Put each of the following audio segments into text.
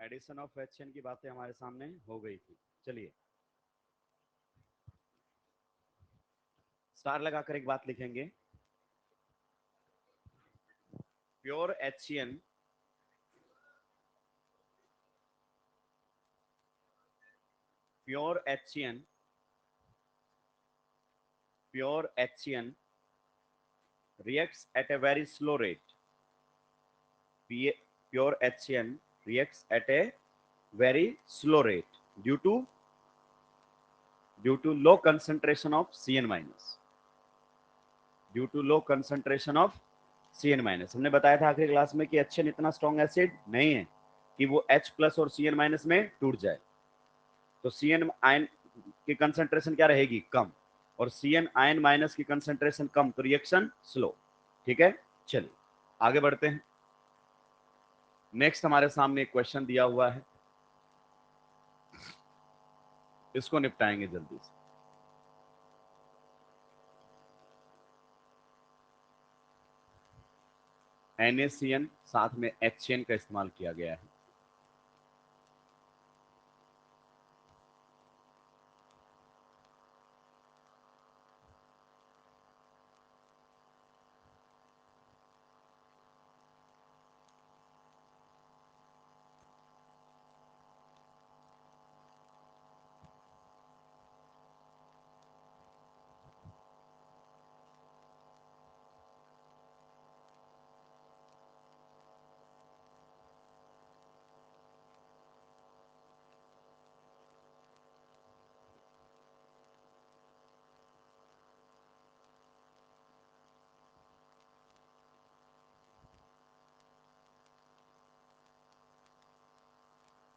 Addition of HCN की बातें हमारे सामने हो गई थी। चलिए स्टार लगाकर एक बात लिखेंगे, pure HCN pure HCN pure HCN reacts at a very slow rate. Pure HCN reacts at a very slow rate due to low concentration of CN minus. Due to low concentration of CN minus. हमने बताया था आखिरी class में कि HCN इतना strong acid नहीं है कि वो H प्लस और CN माइनस में टूट जाए। तो CN आयन की कंसंट्रेशन क्या रहेगी? कम, और CN आयन माइनस की कंसंट्रेशन कम, तो रिएक्शन स्लो। ठीक है, चलिए आगे बढ़ते हैं। नेक्स्ट हमारे सामने एक क्वेश्चन दिया हुआ है, इसको निपटाएंगे जल्दी से। NaCN साथ में HCN का इस्तेमाल किया गया है।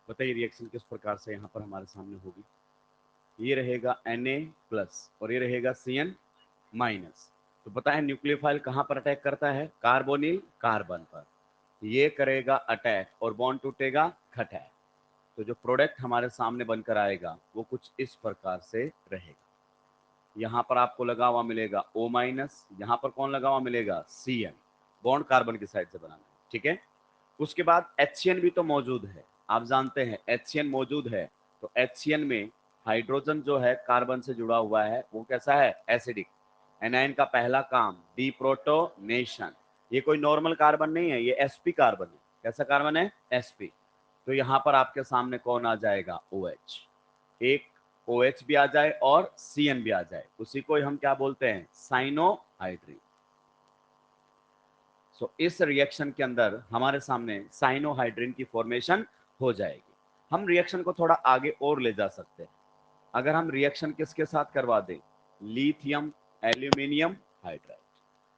बताइए रिएक्शन किस प्रकार से यहाँ पर हमारे सामने होगी। ये रहेगा Na प्लस और ये रहेगा CN माइनस। तो पता है न्यूक्लियोफाइल कहाँ पर अटैक करता है? कार्बोनिल कार्बन पर। ये करेगा अटैक और बॉन्ड टूटेगा खटैक। तो जो प्रोडक्ट हमारे सामने बनकर आएगा वो कुछ इस प्रकार से रहेगा। यहाँ पर आपको लगा हुआ मिलेगा O माइनस, यहाँ पर कौन लगा हुआ मिलेगा? CN, बॉन्ड कार्बन की साइड से बनाना। ठीक है, उसके बाद HCN भी तो मौजूद है। आप जानते हैं HCN मौजूद है, तो HCN में हाइड्रोजन जो है कार्बन से जुड़ा हुआ है, वो कैसा है? एसिडिक। एनायन का पहला काम डीप्रोटोनेशन। ये कोई नॉर्मल कार्बन नहीं है, ये sp कार्बन है। कैसा कार्बन है? sp। तो यहाँ पर आपके सामने कौन आ जाएगा? OH। एक OH भी आ जाए और CN भी आ जाए, उसी को हम क्या बोलते हैं? साइनोहाइड्रिन। तो इस रिएक्शन के अंदर हमारे सामने साइनोहाइड्रिन की फॉर्मेशन हो जाएगी। हम रिएक्शन को थोड़ा आगे और ले जा सकते हैं। अगर हम रिएक्शन किसके साथ करवा दें? Lithium aluminium hydride.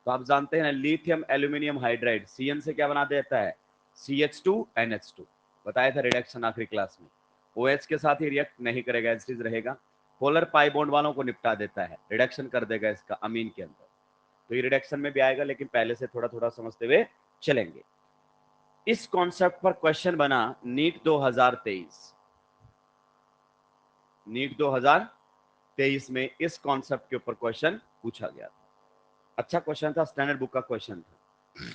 तो आप जानते हैं ना, लिथियम एल्यूमिनियम हाइड्राइड CN से क्या बना देता है? CH2NH2। बताया था रिडक्शन आखिरी क्लास में। OH के साथ ही रिएक्ट नहीं करेगा, एसिड रहेगा। पोलर पाई बॉन्ड वालों को निपटा देता है, रिडक्शन कर देगा इसका अमीन के अंदर। तो ये रिडक्शन में भी आएगा, लेकिन पहले से थोड़ा थोड़ा समझते हुए चलेंगे। इस कॉन्सेप्ट पर क्वेश्चन बना नीट 2023। नीट 2023 में इस कॉन्सेप्ट के ऊपर क्वेश्चन पूछा गया था। अच्छा क्वेश्चन था, स्टैंडर्ड बुक का क्वेश्चन था।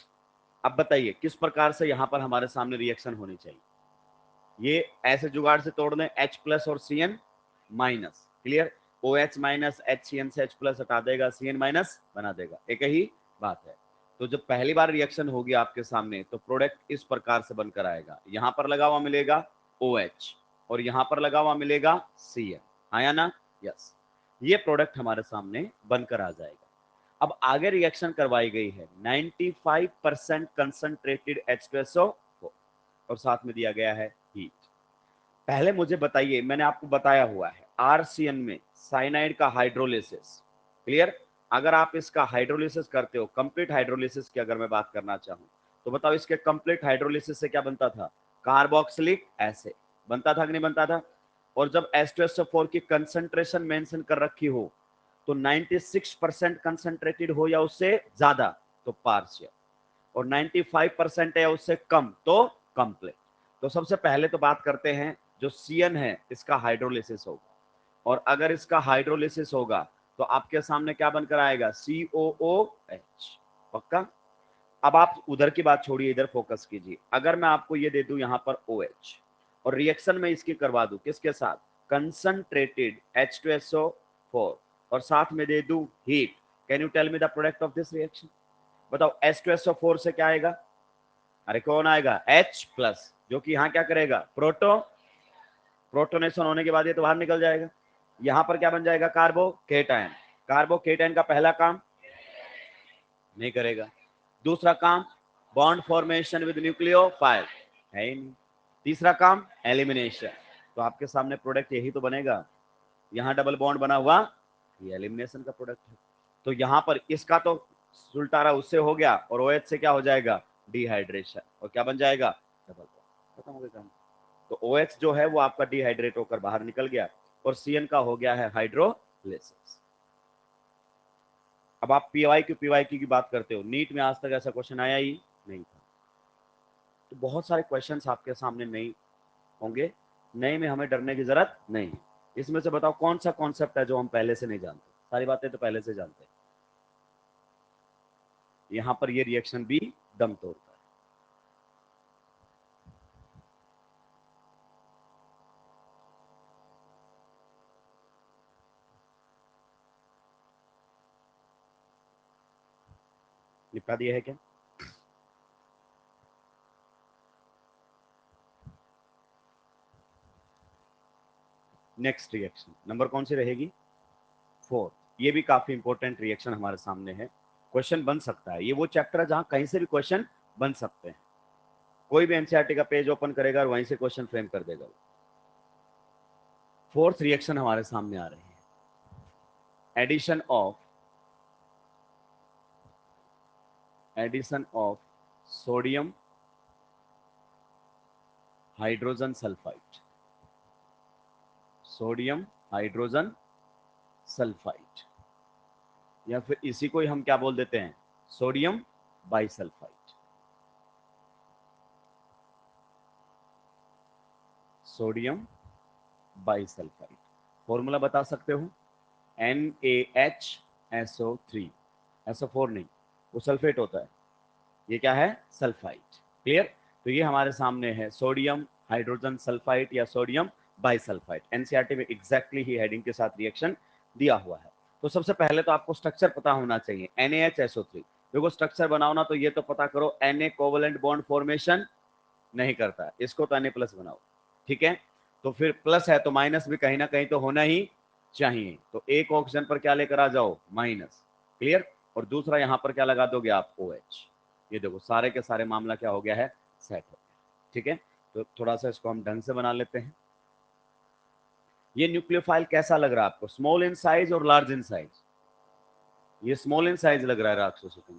अब बताइए किस प्रकार से यहां पर हमारे सामने रिएक्शन होनी चाहिए। ये ऐसे जुगाड़ से तोड़ दें, H प्लस और CN minus. Clear? OH minus HCN से H प्लस हटा देगा, CN माइनस बना देगा, एक ही बात है। तो जब पहली बार रिएक्शन होगी आपके सामने, तो प्रोडक्ट इस प्रकार से बनकर आएगा। यहां पर लगा हुआ मिलेगा OH और यहां पर लगा हुआ मिलेगा CN। आया ना? यस। ये प्रोडक्ट हमारे सामने बनकर आ जाएगा। अब आगे रिएक्शन करवाई गई है 95% कंसंट्रेटेड H2SO और साथ में दिया गया है हीट। पहले मुझे बताइए, मैंने आपको बताया हुआ है RCN में साइनाइड का हाइड्रोलिसिस। क्लियर? अगर आप इसका हाइड्रोलिसिस करते हो, कंप्लीट हाइड्रोलिसिस की अगर मैं बात करना चाहूं, तो बताओ इसके कंप्लीट हाइड्रोलिसिस से क्या बनता था? कार्बोक्सिलिक एसिड बनता था कि नहीं बनता था? और जब H2SO4 की कंसंट्रेशन मेंशन कर रखी हो, तो 96% कंसंट्रेटेड हो या उससे ज्यादा तो पार्शियल, और 95% है उससे कम तो कंप्लीट। तो सबसे पहले तो बात करते हैं, जो CN है इसका हाइड्रोलिसिस होगा, और अगर इसका हाइड्रोलिसिस होगा तो आपके सामने क्या बनकर आएगा? COOH। पक्का? अब आप उधर की बात छोड़िए, इधर फोकस कीजिए। अगर मैं आपको ये दे दूं यहां पर OH, और रिएक्शन में इसकी करवा दूं किसके साथ, कंसंट्रेटेड H2SO4 और साथ में दे दूं heat, can you tell me the product of this reaction? बताओ H2SO4 से क्या आएगा, अरे कौन आएगा, H प्लस, जो कि यहाँ क्या करेगा, प्रोटोनेशन होने के बाद ये तो बाहर निकल जाएगा। यहां पर क्या बन जाएगा, कार्बोकेटायन। कार्बोकेटायन का पहला काम नहीं करेगा, दूसरा काम बॉन्ड फॉर्मेशन विद न्यूक्लियोफाइल, है ही नहीं, तीसरा काम एलिमिनेशन। तो आपके सामने प्रोडक्ट यही तो बनेगा, यहां डबल बॉन्ड बना हुआ, ये एलिमिनेशन का प्रोडक्ट है। तो यहां पर इसका तो सुल्टारा उससे हो गया और OH से क्या हो जाएगा, डिहाइड्रेशन, और क्या बन जाएगा, डबल बॉन्ड, खत्म हो गया काम। तो OH जो है वो आपका डिहाइड्रेट होकर बाहर निकल गया और CN का हो गया है हाइड्रोलिसिस। अब आप PYQ की बात करते हो, नीट में आज तक ऐसा क्वेश्चन आया ही नहीं था। तो बहुत सारे क्वेश्चंस आपके सामने नहीं होंगे, नए में हमें डरने की जरूरत नहीं। इसमें से बताओ कौन सा कॉन्सेप्ट है जो हम पहले से नहीं जानते, सारी बातें तो पहले से जानते हैं। यहां पर ये रिएक्शन भी दम तोड़ता है। निपटा दिया है क्या? नेक्स्ट रिएक्शन नंबर कौन सी रहेगी, 4। ये भी काफी इंपॉर्टेंट रिएक्शन हमारे सामने है, क्वेश्चन बन सकता है। ये वो चैप्टर है जहां कहीं से भी क्वेश्चन बन सकते हैं, कोई भी एनसीईआरटी का पेज ओपन करेगा और वहीं से क्वेश्चन फ्रेम कर देगा। 4th रिएक्शन हमारे सामने आ रही है, addition of sodium hydrogen sulphide, sodium hydrogen sulphide, या फिर इसी को ही हम क्या बोल देते हैं, sodium bisulphide. Sodium bisulphide, formula बता सकते हो, NaHSO3, SO4 नहीं, वो सल्फेट होता है, ये क्या है, सल्फाइड। क्लियर? तो ये हमारे सामने है सोडियम हाइड्रोजन सल्फाइड या सोडियम बाइसल्फाइड। एनसीईआरटी में एग्जैक्टली ही हेडिंग के साथ रिएक्शन दिया हुआ है। तो सबसे पहले तो आपको स्ट्रक्चर पता होना चाहिए, NaHSO3। देखो स्ट्रक्चर बनाओ ना तो ये तो पता करो, Na कोवेलेंट बॉन्ड फॉर्मेशन नहीं करता, इसको तो Na प्लस बनाओ, ठीक है। तो फिर प्लस है तो माइनस भी कहीं ना कहीं तो होना ही चाहिए, तो एक ऑक्सीजन पर क्या लेकर आ जाओ, माइनस। क्लियर? और दूसरा यहां पर क्या लगा दोगे आप, OH। ये देखो सारे के सारे मामला क्या हो गया है, सेट हो गया, ठीक है। तो थोड़ा सा इसको हम ढंग से बना लेते हैं। ये न्यूक्लियोफाइल कैसा लग रहा है आपको, स्मॉल इन साइज और लार्ज इन साइज? ये स्मॉल इन साइज लग रहा है राक्षसों के,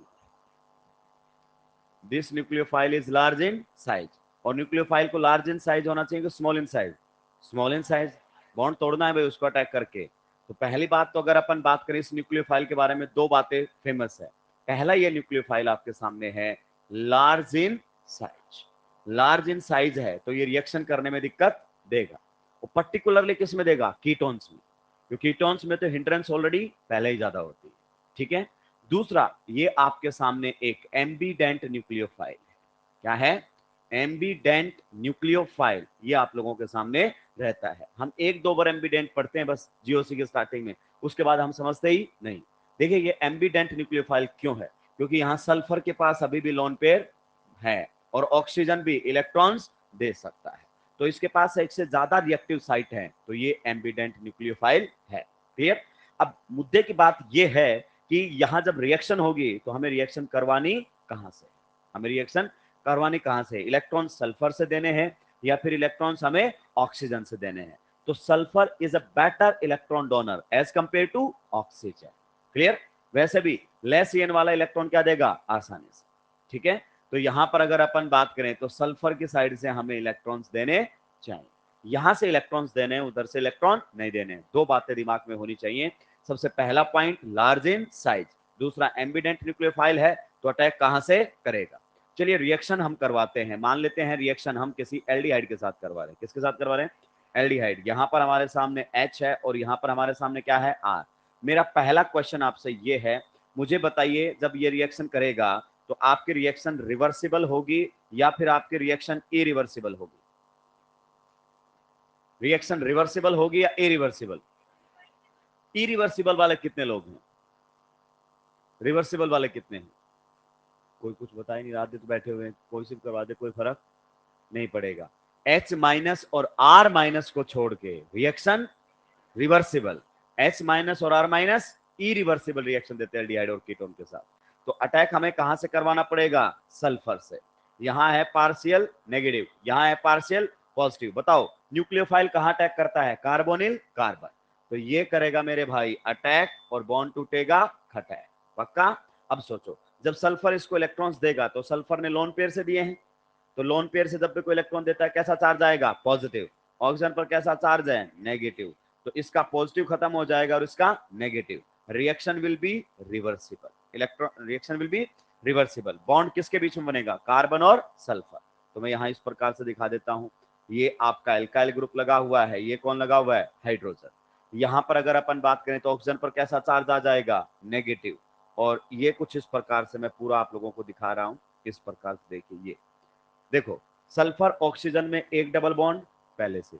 this nucleophile is large in size. और न्यूक्लियोफाइल को लार्ज इन साइज होना चाहिए कि small in size, small in size. Bond तोड़ना है भाई उसको अटैक करके। तो पहली बात तो अगर अपन बात करें इस न्यूक्लियोफाइल के बारे में, दो बातें फेमस है। पहला, ये न्यूक्लियोफाइल आपके सामने है large in size, large in size है तो ये रिएक्शन करने में दिक्कत देगा, और पर्टिकुलरली किस में देगा, कीटोन्स में, क्योंकि कीटोन्स में तो हिंड्रेंस ऑलरेडी पहले ही ज्यादा होती है, ठीक है। दूसरा, ये आपके सामने एक एम्बीडेंट न्यूक्लियोफाइल है। क्या है, एम्बीडेंट न्यूक्लियोफाइल, ये आप लोगों के सामने रहता है। हम एक दो बार एम्बीडेंट पढ़ते हैं बस जीओसी के स्टार्टिंग में, उसके बाद हम समझते ही नहीं। देखिए ये एम्बीडेंट न्यूक्लियोफाइल क्यों है, क्योंकि यहाँ सल्फर के पास अभी भी लोन पेयर है और ऑक्सीजन भी इलेक्ट्रॉन्स दे सकता है, तो इसके पास एक से ज्यादा रिएक्टिव साइट है, तो ये एम्बीडेंट न्यूक्लियोफाइल है। क्लियर? अब मुद्दे की बात यह है कि यहां जब रिएक्शन होगी तो हमें रिएक्शन करवानी कहां से, हमें रिएक्शन करवानी कहां से, इलेक्ट्रॉन सल्फर से देने हैं या फिर इलेक्ट्रॉन्स हमें ऑक्सीजन से देने हैं। तो sulphur is a better electron donor as compare to oxygen. Clear? वैसे भी लेस ईएन वाला इलेक्ट्रॉन क्या देगा, आसानी से, ठीक है। तो यहां पर अगर अपन बात करें तो सल्फर की साइड से हमें इलेक्ट्रॉन्स देने चाहिए, यहां से इलेक्ट्रॉन्स देने, उधर से इलेक्ट्रॉन नहीं देने। दो बातें दिमाग में होनी चाहिए। सबसे पहला पॉइंट, लार्ज इन साइज। दूसरा, एम्बीडेंट न्यूक्लियोफाइल है तो अटैक कहां से करेगा। चलिए रिएक्शन हम करवाते हैं, मान लेते हैं रिएक्शन हम किसी एल्डिहाइड के साथ करवा रहे हैं। किसके साथ करवा रहे हैं, एल्डिहाइड। यहां पर हमारे सामने H है और यहां पर हमारे सामने क्या है, R। मेरा पहला क्वेश्चन आपसे ये है, मुझे बताइए जब ये रिएक्शन करेगा तो आपकी रिएक्शन रिवर्सिबल होगी या फिर आपकी रिएक्शन इरिवर्सिबल होगी। रिएक्शन रिवर्सिबल होगी या इरिवर्सिबल? इरिवर्सिबल वाले कितने लोग हैं? रिवर्सिबल वाले कितने हैं? कोई कुछ बता ही नहीं, रात दिन तो बैठे हुए हैं, कोई सिर्फ करवा दे, कोई फर्क नहीं पड़ेगा। H माइनस और R माइनस को छोड़ के रिएक्शन रिवर्सिबल, H माइनस और R माइनस इरिवर्सिबल रिएक्शन देते हैं एल्डिहाइड और कीटोन के साथ। तो अटैक हमें कहां से करवाना पड़ेगा? सल्फर से। यहां है पार्शियल नेगेटिव, यहां है पार्शियल पॉजिटिव। बताओ न्यूक्लियोफाइल कहां अटैक करता है? Carbonyl carbon. तो ये करेगा मेरे भाई अटैक और बॉन्ड टूटेगा खटैक। पक्का? अब सोचो, जब सल्फर इसको इलेक्ट्रॉन्स देगा तो सल्फर ने लोन पेयर से दिए हैं, तो लोन पेयर से जब भी कोई इलेक्ट्रॉन देता है कैसा चार्ज आएगा? पॉजिटिव। ऑक्सीजन पर कैसा चार्ज है? नेगेटिव। तो इसका पॉजिटिव खत्म हो जाएगा और इसका negative. Reaction will be reversible, electron reaction will be reversible. Bond किसके बीच में बनेगा? कार्बन और सल्फर। तो मैं यहां इस प्रकार से दिखा देता हूं, ये आपका एल्काइल ग्रुप लगा हुआ है, ये कौन लगा हुआ है? हाइड्रोजन। यहां पर अगर अपन बात करें तो ऑक्सीजन पर कैसा चार्ज आ जाएगा? नेगेटिव। और ये कुछ इस प्रकार से मैं पूरा आप लोगों को दिखा रहा हूं, इस प्रकार से देखिए। ये देखो, सल्फर ऑक्सीजन में एक डबल बॉन्ड, पहले से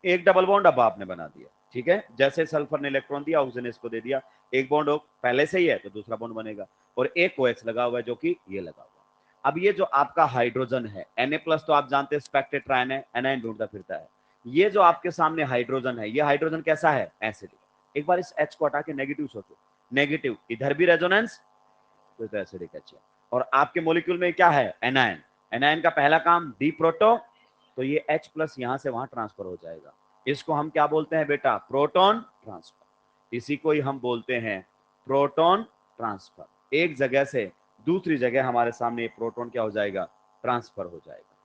एक डबल बॉन्ड अब आपने बना दिया, ठीक है। जैसे सल्फर ने इलेक्ट्रॉन दिया, ऑक्सीजन ने इसको दे दिया, एक बॉन्ड पहले से ही है तो दूसरा बॉन्ड बनेगा, और एक OH लगा हुआ है जो कि ये लगा हुआ। अब ये जो आपका हाइड्रोजन है Na+ तो आप जानते हैं एक्सपेक्टेड ट्रायन है, एनायन ढूंढता फिरता है। ये जो आपके सामने हाइड्रोजन है, ये हाइड्रोजन कैसा है? एसिडिक। एक बार इस H को हटा के नेगेटिव सोचो, नेगेटिव, इधर भी रेजोनेंस, तो एसिडिक H है। और आपके मॉलिक्यूल में क्या है? एनायन। एनायन का पहला काम डी प्रोटो, तो ये H+ यहां से वहां ट्रांसफर हो जाएगा। इसको हम क्या बोलते हैं बेटा? Proton transfer. इसी को ही हम बोलते हैं प्रोटॉन ट्रांसफर। एक जगह से दूसरी जगह हमारे सामने ये प्रोटॉन क्या हो जाएगा? ट्रांसफर हो जाएगा,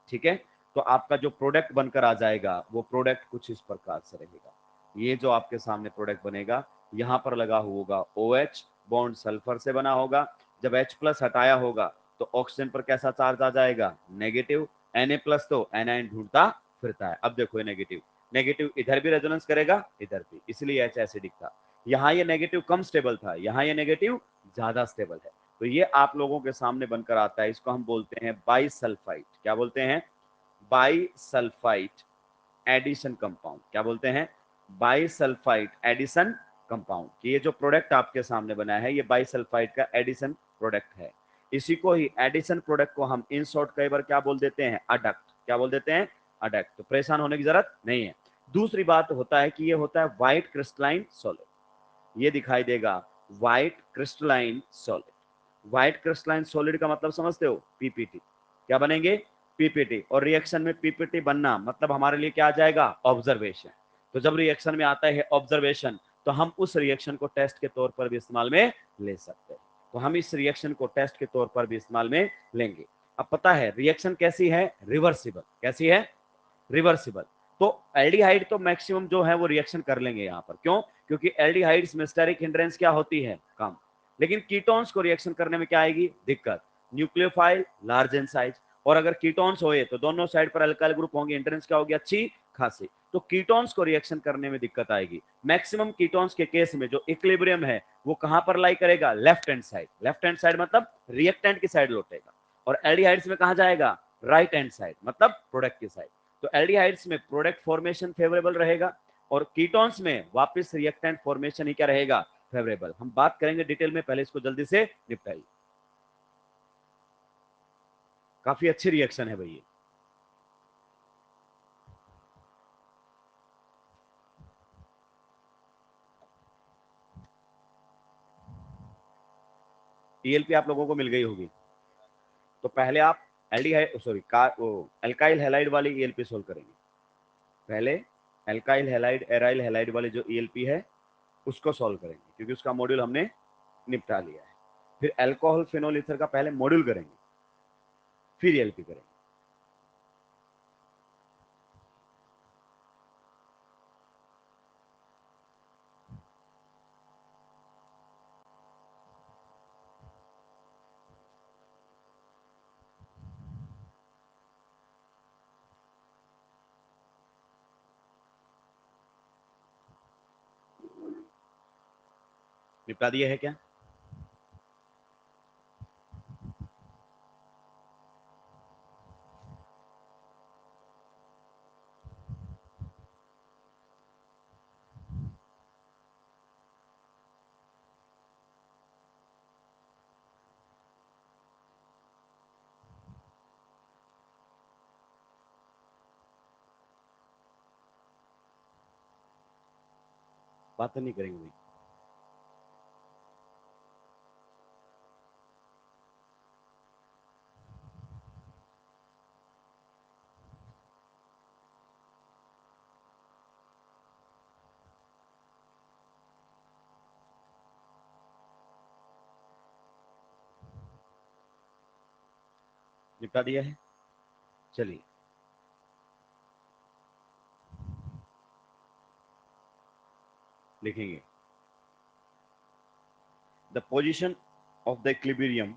ठीक है। तो आपका जो प्रोडक्ट बनकर आ जाएगा वो प्रोडक्ट कुछ इस प्रकार से रहेगा। ये जो आपके सामने प्रोडक्ट बनेगा, यहां पर लगा होगा OH, बॉन्ड सल्फर से बना होगा। जब H+ हटाया होगा तो ऑक्सीजन पर कैसा चार्ज आ जाएगा? नेगेटिव। Na+ तो एनायन ढूंढता फिरता है। अब देखो ये नेगेटिव, नेगेटिव इधर भी रेजोनेंस करेगा, इधर भी, इसलिए H एसिडिक था। यहाँ ये नेगेटिव कम स्टेबल था, यहाँ ये नेगेटिव ज्यादा स्टेबल है। तो ये आप लोगों के सामने बनकर आता है, इसको हम बोलते हैं बाइसल्फाइड। क्या बोलते हैं? Bisulphide addition compound. क्या बोलते हैं? Bisulphide addition compound. ये जो प्रोडक्ट आपके सामने बना है, ये बाइसल्फाइड का एडिशन प्रोडक्ट है। इसी को ही एडिशन प्रोडक्ट को हम इन शॉर्ट कई बार क्या बोल देते हैं? अडक्ट। क्या बोल देते हैं? अडक्ट। तो परेशान होने की जरूरत नहीं है। दूसरी बात होता है कि ये होता है व्हाइट क्रिस्टलाइन सॉलिड। ये दिखाई देगा white crystalline solid. White crystalline solid का मतलब समझते हो? पीपीटी। क्या बनेंगे? पीपीटी। और रिएक्शन में पीपीटी बनना मतलब हमारे लिए क्या आ जाएगा? ऑब्जर्वेशन। तो जब रिएक्शन में आता है ऑब्जर्वेशन, तो हम उस रिएक्शन को टेस्ट के तौर पर भी इस्तेमाल में ले सकते हैं। तो हम इस रिएक्शन को टेस्ट के तौर पर भी इस्तेमाल में लेंगे। अब पता है रिएक्शन कैसी है? रिवर्सिबल। कैसी है? रिवर्सिबल। तो एल्डिहाइड तो मैक्सिमम जो है वो रिएक्शन कर लेंगे यहाँ पर। क्यों? क्योंकि एल्डिहाइड्स में स्टेरिक हिंड्रेंस क्या होती है? कम। लेकिन कीटोन्स को रिएक्शन करने में क्या आएगी? दिक्कत। न्यूक्लियोफाइल लार्ज इन साइज, और अगर कीटोन्स होए तो दोनों साइड पर अल्काइल ग्रुप होंगे, हिंड्रेंस क्या होगी? अच्छी खासी। तो कीटोन्स को रिएक्शन करने में दिक्कत आएगी। मैक्सिमम कीटोन्स के केस में जो इक्विलिब्रियम है वो कहां पर लाई करेगा? Left hand side. Left hand side मतलब रिएक्टेंट की साइड लौटेगा। और एल्डिहाइड्स में कहां जाएगा? राइट हैंड साइड, मतलब प्रोडक्ट की साइड। तो एल्डिहाइड्स में प्रोडक्ट फॉर्मेशन फेवरेबल रहेगा, और कीटोन्स में वापस रिएक्टेंट फॉर्मेशन ही क्या रहेगा? फेवरेबल। हम बात करेंगे डिटेल में, पहले इसको जल्दी से निपटाइए। काफी अच्छी रिएक्शन है भैया। टीएलपी आप लोगों को मिल गई होगी। तो पहले आप एल्डिहाइड सॉरी वो एल्काइल हैलाइड वाली ईएलपी सोल्व करेंगे। पहले एल्काइल हैलाइड एराइल हैलाइड वाली जो ईएलपी है उसको सॉल्व करेंगे, क्योंकि उसका मॉड्यूल हमने निपटा लिया है। फिर अल्कोहल फिनोल ईथर का पहले मॉड्यूल करेंगे, फिर ईएलपी करेंगे। निपटा दिया है क्या? बातें नहीं करेंगे भाई। निपटा दिया है, चलिए लिखेंगे the position of the equilibrium,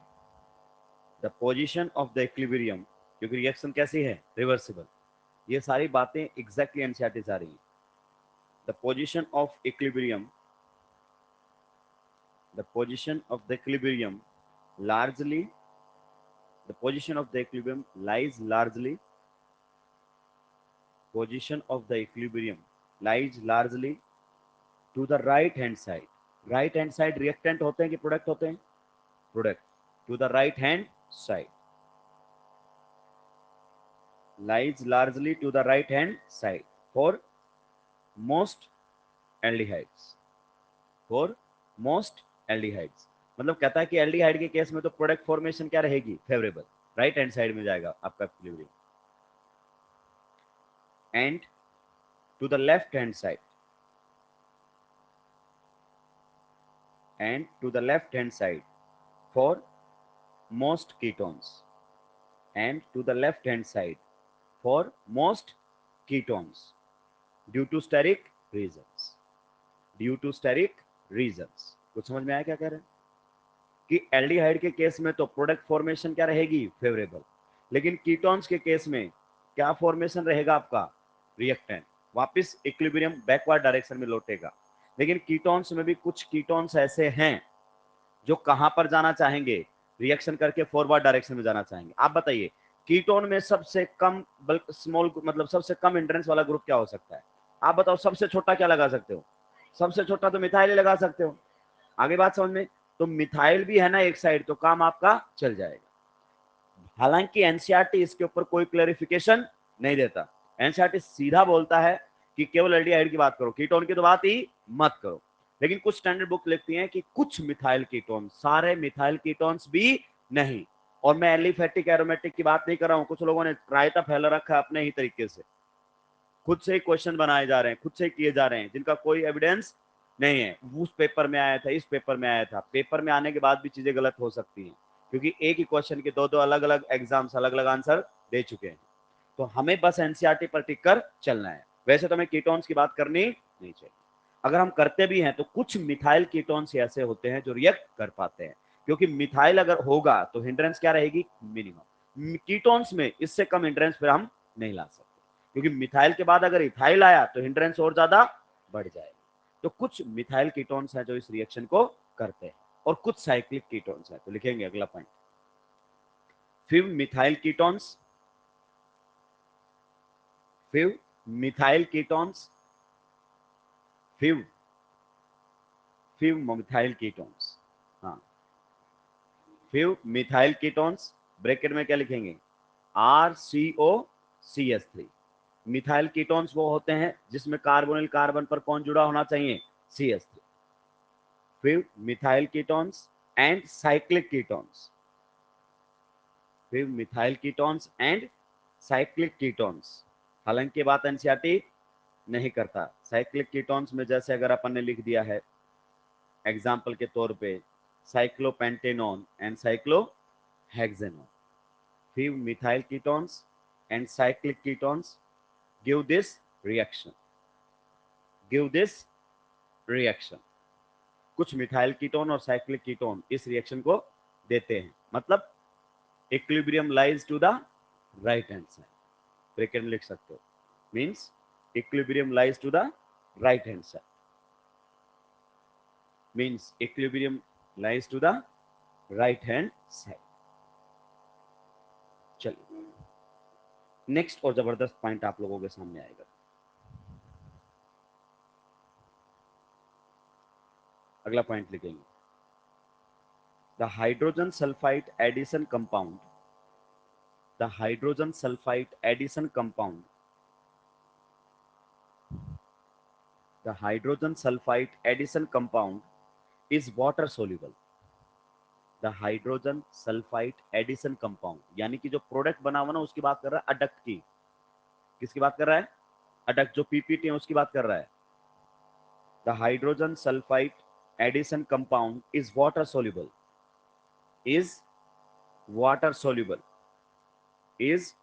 the position of the equilibrium, क्योंकि रिएक्शन कैसी है, रिवर्सिबल। ये सारी बातें एग्जैक्टली एनसीईआरटी से आ रही हैं। The position of equilibrium, the position of the equilibrium largely, the position of the equilibrium lies largely, position of the equilibrium lies largely to the right hand side, right hand side reactant होते हैं कि product होते हैं, product, to the right hand side, lies largely to the right hand side for most aldehydes, for most aldehydes, मतलब कहता है कि aldehyde के केस में तो प्रोडक्ट फॉर्मेशन क्या रहेगी, फेवरेबल, राइट हैंड साइड में जाएगा आपका equilibrium, and to the left hand side, and to the left hand side for most ketones, and to the left hand side for most ketones due to steric reasons, due to steric reasons। कुछ समझ में आया क्या कह रहे हैं कि aldehyde के केस में तो प्रोडक्ट फॉर्मेशन क्या रहेगी, फेवरेबल, लेकिन कीटोन्स के केस में क्या फॉर्मेशन रहेगा आपका, रिएक्टेंट, वापस इक्विलिब्रियम बैकवर्ड डायरेक्शन में लौटेगा। लेकिन कीटोन्स में भी कुछ कीटोन्स ऐसे हैं जो कहां पर जाना चाहेंगे, रिएक्शन करके फॉरवर्ड डायरेक्शन में जाना चाहेंगे। आप बताइए कीटोन में सबसे कम बल्क स्मॉल, मतलब सबसे कम एंड्रेंस वाला ग्रुप क्या हो सकता है, आप बताओ, सबसे छोटा क्या लगा सकते हो, सबसे छोटा तो मिथाइल लगा सकते हो। आगे बात समझ में, तो मिथाइल भी है ना एक साइड, तो काम आपका चल जाएगा। हालांकि एनसीईआरटी इसके ऊपर कोई क्लैरिफिकेशन नहीं देता, एनसीईआरटी सीधा बोलता है कि केवल एल्डिहाइड की बात करो, कीटोन की तो बात ही मत करो। लेकिन कुछ स्टैंडर्ड बुक लिखती हैं कि कुछ मिथाइल कीटोन, सारे मिथाइल कीटोन्स भी नहीं। और मैं एलिफेटिक एरोमेटिक की बात नहीं कर रहा हूं, कुछ लोगों ने रायता फैला रखा है अपने ही तरीके से, खुद से ही क्वेश्चन बनाए जा रहे हैं, खुद से ही किए जा रहे हैं, जिनका कोई एविडेंस नहीं है। उस पेपर में आया था, इस पेपर में आया था, पेपर में आने के बाद भी चीजें गलत हो सकती हैं, क्योंकि एक ही क्वेश्चन के दो दो अलग अलग एग्जाम्स अलग अलग आंसर दे चुके हैं। तो हमें बस एनसीईआरटी पर टिक कर चलना है। वैसे तो हमें कीटोन्स की बात करनी नहीं चाहिए, अगर हम करते भी हैं तो कुछ मिथाइल कीटोन्स ऐसे होते हैं जो रिएक्ट कर पाते हैं, क्योंकि मिथाइल अगर होगा तो हिंड्रेंस क्या रहेगी, मिनिमम। कीटोन्स में इससे कम हिंड्रेंस फिर हम नहीं ला सकते, क्योंकि मिथाइल के बाद अगर इथाइल आया तो हिंड्रेंस और ज्यादा बढ़ जाएगा। तो कुछ मिथाइल कीटोन्स हैं जो इस रिएक्शन को करते हैं, और कुछ साइक्लिक कीटोन्स हैं। तो लिखेंगे अगला पॉइंट, फिर मिथाइल कीटोन्स, फिर मिथाइल कीटोन्स, फिर मिथाइल कीटोन्स, हाँ, फिर मिथाइल कीटोन्स, ब्रैकेट में क्या लिखेंगे, RCOCH3। मिथाइल कीटोन्स वो होते हैं जिसमें कार्बोनिल कार्बन पर कौन जुड़ा होना चाहिए, CH3। फिर methyl ketones and cyclic ketones, फिर methyl ketones and cyclic ketones. हालांकि बात एनसीईआरटी नहीं करता, साइक्लिक कीटोन्स में जैसे अगर अपन ने लिख दिया है एग्जाम्पल के तौर पे साइक्लोपेंटेनॉन एंड साइक्लोहेक्सेनॉन, फिर methyl ketones and cyclic ketones give this reaction, give this reaction. कुछ मिथाइल कीटोन और साइक्लिक कीटोन इस रिएक्शन को देते हैं, मतलब equilibrium lies to the right hand side, bracket में लिख सकते हो, means equilibrium lies to the right hand side, means equilibrium lies to the right hand side. चलिए नेक्स्ट और जबरदस्त पॉइंट आप लोगों के सामने आएगा, अगला पॉइंट लिखेंगे, the hydrogen sulphide addition compound, the hydrogen sulfide addition compound, the hydrogen sulphide addition compound is water soluble. The hydrogen sulphide addition compound, यानी कि जो प्रोडक्ट बना हुआ ना उसकी बात कर रहा है, अडक्ट की। किसकी बात कर रहा है? अडक्ट, जो पीपीटी है उसकी बात कर रहा है। The hydrogen sulphide addition compound is water soluble, is water soluble, is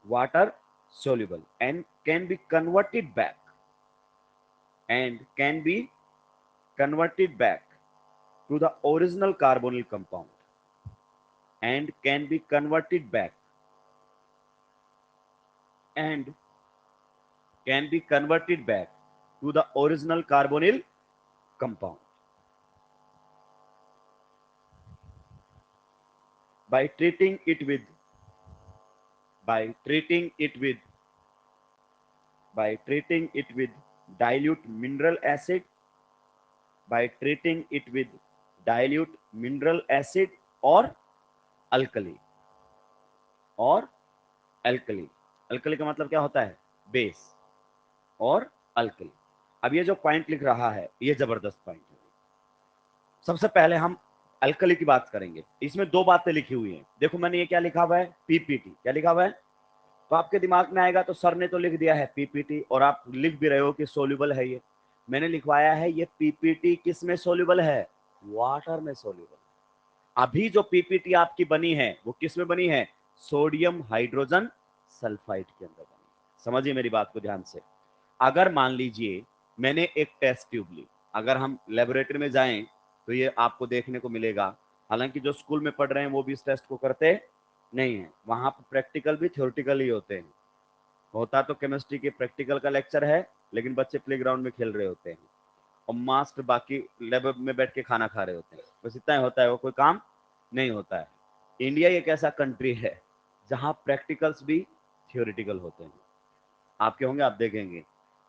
water soluble and can be converted back, and can be converted back to the original carbonyl compound, and can be converted back, and can be converted back to the original carbonyl compound by treating it with, by treating it with, by treating it with dilute mineral acid, by treating it with dilute mineral acid और alkali, और alkali. Alkali का मतलब क्या होता है? Base और alkali. अब ये जो पॉइंट लिख रहा है ये जबरदस्त पॉइंट है। सबसे पहले हम अल्कली की बात करेंगे। इसमें दो बातें लिखी हुई हैं। देखो मैंने ये क्या लिखा हुआ है? पीपीटी। क्या लिखा हुआ है? तो आपके दिमाग में आएगा तो सर ने तो लिख दिया है पीपीटी, और आप लिख भी रहे हो कि सोल्यूबल है। ये मैंने लिखवाया है, ये पीपीटी किस में सोल्यूबल है? वाटर में सोल्यूबल। अभी जो पीपीटी आपकी बनी है वो किस में बनी है? सोडियम हाइड्रोजन सल्फाइड के अंदर बनी। समझिए मेरी बात को ध्यान से। अगर मान लीजिए मैंने एक टेस्ट ट्यूब ली, अगर हम लेबोरेटरी में जाएं तो ये आपको देखने को मिलेगा। हालांकि जो स्कूल में पढ़ रहे हैं वो भी इस टेस्ट को करते नहीं है, वहां पर प्रैक्टिकल भी थ्योरेटिकल ही होते हैं। होता तो केमिस्ट्री के प्रैक्टिकल का लेक्चर है, लेकिन बच्चे प्लेग्राउंड में खेल रहे होते हैं और मास्टर बाकी लैब में बैठ के खाना खा रहे होते हैं। बस इतना ही होता है, वो कोई काम नहीं होता है। इंडिया एक ऐसा कंट्री है जहां प्रैक्टिकल्स भी थियोरिटिकल होते हैं। आपके होंगे, आप देखेंगे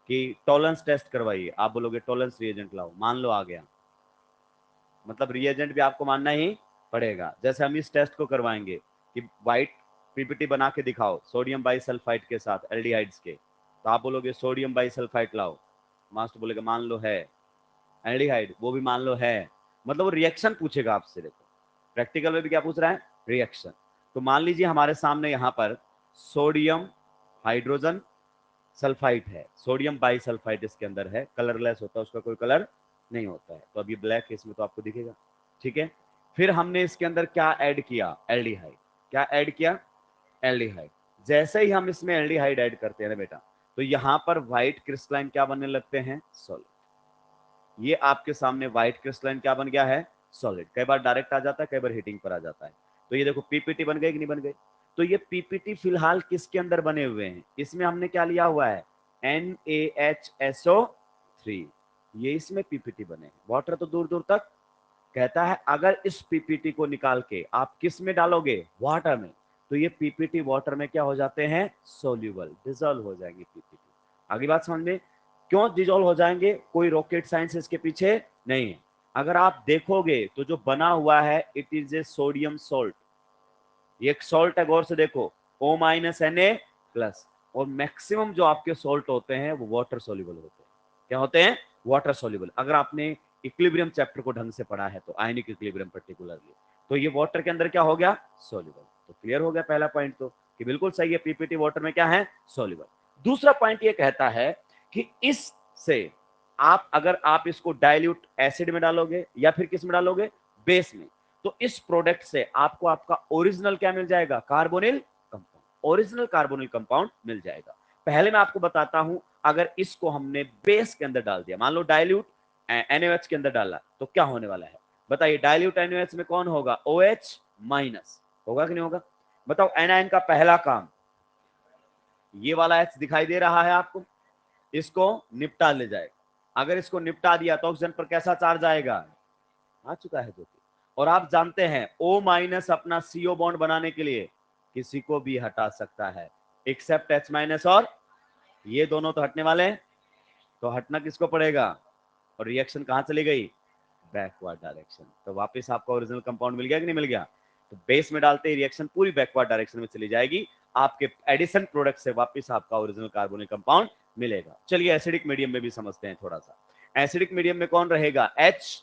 कि टॉलरेंस टेस्ट करवाइए, आप बोलोगे टॉलरेंस रिएजेंट लाओ, मान लो आ गया, मतलब रिएजेंट भी आपको मानना ही पड़ेगा। जैसे हम इस टेस्ट को करवाएंगे कि व्हाइट पीपीटी बना के दिखाओ सोडियम बाइसल्फाइड के साथ एल्डिहाइड्स के, तो आप बोलोगे सोडियम बाइसल्फाइड लाओ, मास्टर बोलेगा मान लो है एल्डिहाइड, वो भी मान लो है। मतलब वो रिएक्शन पूछेगा आपसे। देखो प्रैक्टिकल में भी क्या पूछ रहा है? रिएक्शन। तो मान लीजिए हमारे सामने यहाँ पर सोडियम हाइड्रोजन सल्फाइड है, सोडियम बाइसल्फाइड इसके अंदर है, कलरलेस होता है, उसका कोई कलर नहीं होता है। तो अब ये ब्लैक है, इसमें तो आपको दिखेगा, ठीक है। फिर हमने इसके अंदर क्या ऐड किया? एल्डिहाइड। क्या ऐड किया? एल्डिहाइड। जैसे ही हम इसमें एल्डिहाइड ऐड करते हैं ना बेटा, तो यहाँ पर व्हाइट क्रिस्टलाइन क्या बनने लगते हैं? सॉलिड। ये आपके सामने व्हाइट क्रिस्टलाइन क्या बन गया है? सॉलिड। कई बार डायरेक्ट आ जाता है, कई बार हीटिंग पर आ जाता है। तो ये देखो पीपीटी बन गई कि नहीं बन गई? तो ये पीपीटी फिलहाल किसके अंदर बने हुए हैं? इसमें हमने क्या लिया हुआ है? NaHSO3। ये इसमें पीपीटी बने हैं। वाटर तो दूर दूर तक कहता है अगर इस पीपीटी को निकाल के आप किस में डालोगे? वाटर में, तो ये पीपीटी वाटर में क्या हो जाते हैं? सोल्यूबल, डिसॉल्व हो जाएंगे पीपीटी। अगली बात समझ में? क्यों डिसॉल्व हो जाएंगे? कोई रॉकेट साइंस इसके पीछे नहीं है। अगर आप देखोगे तो जो बना हुआ है it is a sodium salt. ये एक सोल्ट है, गौर से देखो, O-Na+, और मैक्सिमम जो आपके सोल्ट होते हैं वो वाटर सोल्यूबल होते हैं। क्या होते हैं? Water soluble. अगर आपने इक्विलिब्रियम चैप्टर को ढंग से पढ़ा है तो आयनिक इक्विलिब्रियम पर्टिकुलरली, तो ये वाटर के अंदर क्या हो गया? सोल्यूबल। तो क्लियर हो गया पहला पॉइंट तो, कि बिल्कुल सही है, पीपीटी वाटर में क्या है? सोल्यूबल। दूसरा पॉइंट ये कहता है कि इससे अगर आप इसको डाइल्यूट एसिड में डालोगे या फिर किस में डालोगे? बेस में, तो इस प्रोडक्ट से आपको आपका ओरिजिनल क्या मिल जाएगा? Carbonyl compound. Original carbonyl compound मिल जाएगा। पहले मैं आपको बताता हूं, अगर इसको हमने बेस के अंदर डाल दिया, मान लो डाइल्यूट NaOH के अंदर डाला, तो क्या होने वाला है? बताइए, डाइल्यूट NaOH में कौन होगा? OH- होगा कि नहीं होगा? बताओ, एनायन का पहला काम, ये वाला H दिखाई दे रहा है आपको, इसको निपटा ले जाएगा। अगर इसको निपटा दिया तो ऑक्सीजन पर कैसा चार्ज आएगा? आ चुका है जो कि। और आप जानते हैं O- अपना CO बॉन्ड बनाने के लिए किसी को भी हटा सकता है एक्सेप्ट H- और ये दोनों तो हटने वाले हैं, तो हटना किसको पड़ेगा? और रिएक्शन कहां चली गई? Backward direction. तो वापस आपका ओरिजिनल कंपाउंड मिल गया कि नहीं मिल गया? तो बेस में डालते ही रिएक्शन पूरी बैकवर्ड डायरेक्शन में चली जाएगी, आपके एडिशन प्रोडक्ट से वापस आपका ओरिजिनल कार्बोनिक कंपाउंड मिलेगा। चलिए एसिडिक मीडियम में भी समझते हैं थोड़ा सा। एसिडिक मीडियम में कौन रहेगा? H+।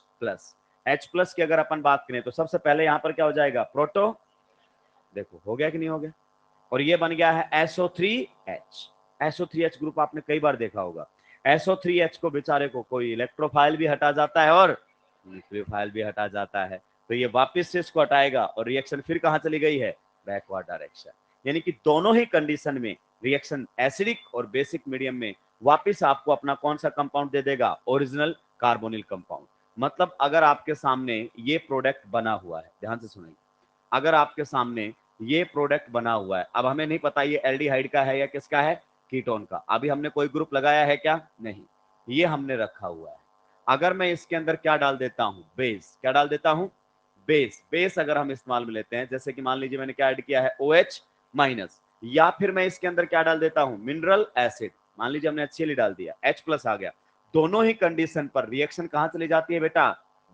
H+ की अगर अपन बात करें तो सबसे पहले यहां पर क्या हो जाएगा? प्रोटो। देखो हो गया कि नहीं हो गया? और ये बन गया है SO3H। SO3H ग्रुप आपने कई बार देखा होगा। SO3H को बेचारे को कोई इलेक्ट्रोफाइल भी हटा जाता है और न्यूक्लियोफाइल भी हटा जाता है, तो ये वापस से इसको हटाएगा और रिएक्शन फिर कहां चली गई है? Backward direction. यानी कि दोनों ही कंडीशन में रिएक्शन एसिडिक और बेसिक मीडियम में वापस आपको अपना कौन सा कंपाउंड दे देगा? Original carbonyl compound. मतलब अगर आपके सामने ये प्रोडक्ट बना हुआ है, ध्यान से सुनिए, अगर आपके सामने ये प्रोडक्ट बना हुआ है, अब हमें नहीं पता ये एल्डिहाइड का है या किसका है? कीटोन का। अभी हमने कोई ग्रुप लगाया है क्या? नहीं, ये हमने रखा हुआ है। अगर मैं इसके अंदर क्या डाल देता हूं? बेस। क्या डाल देता हूं? बेस। बेस अगर हम इस्तेमाल में लेते हैं, जैसे कि मान लीजिए मैंने क्या ऐड किया है? OH-, या फिर मैं इसके अंदर क्या डाल देता हूं? Mineral acid. मान लीजिए हमने HCl डाल दिया, H+ आ गया। दोनों ही कंडीशन पर रिएक्शन कहां चली जाती है बेटा?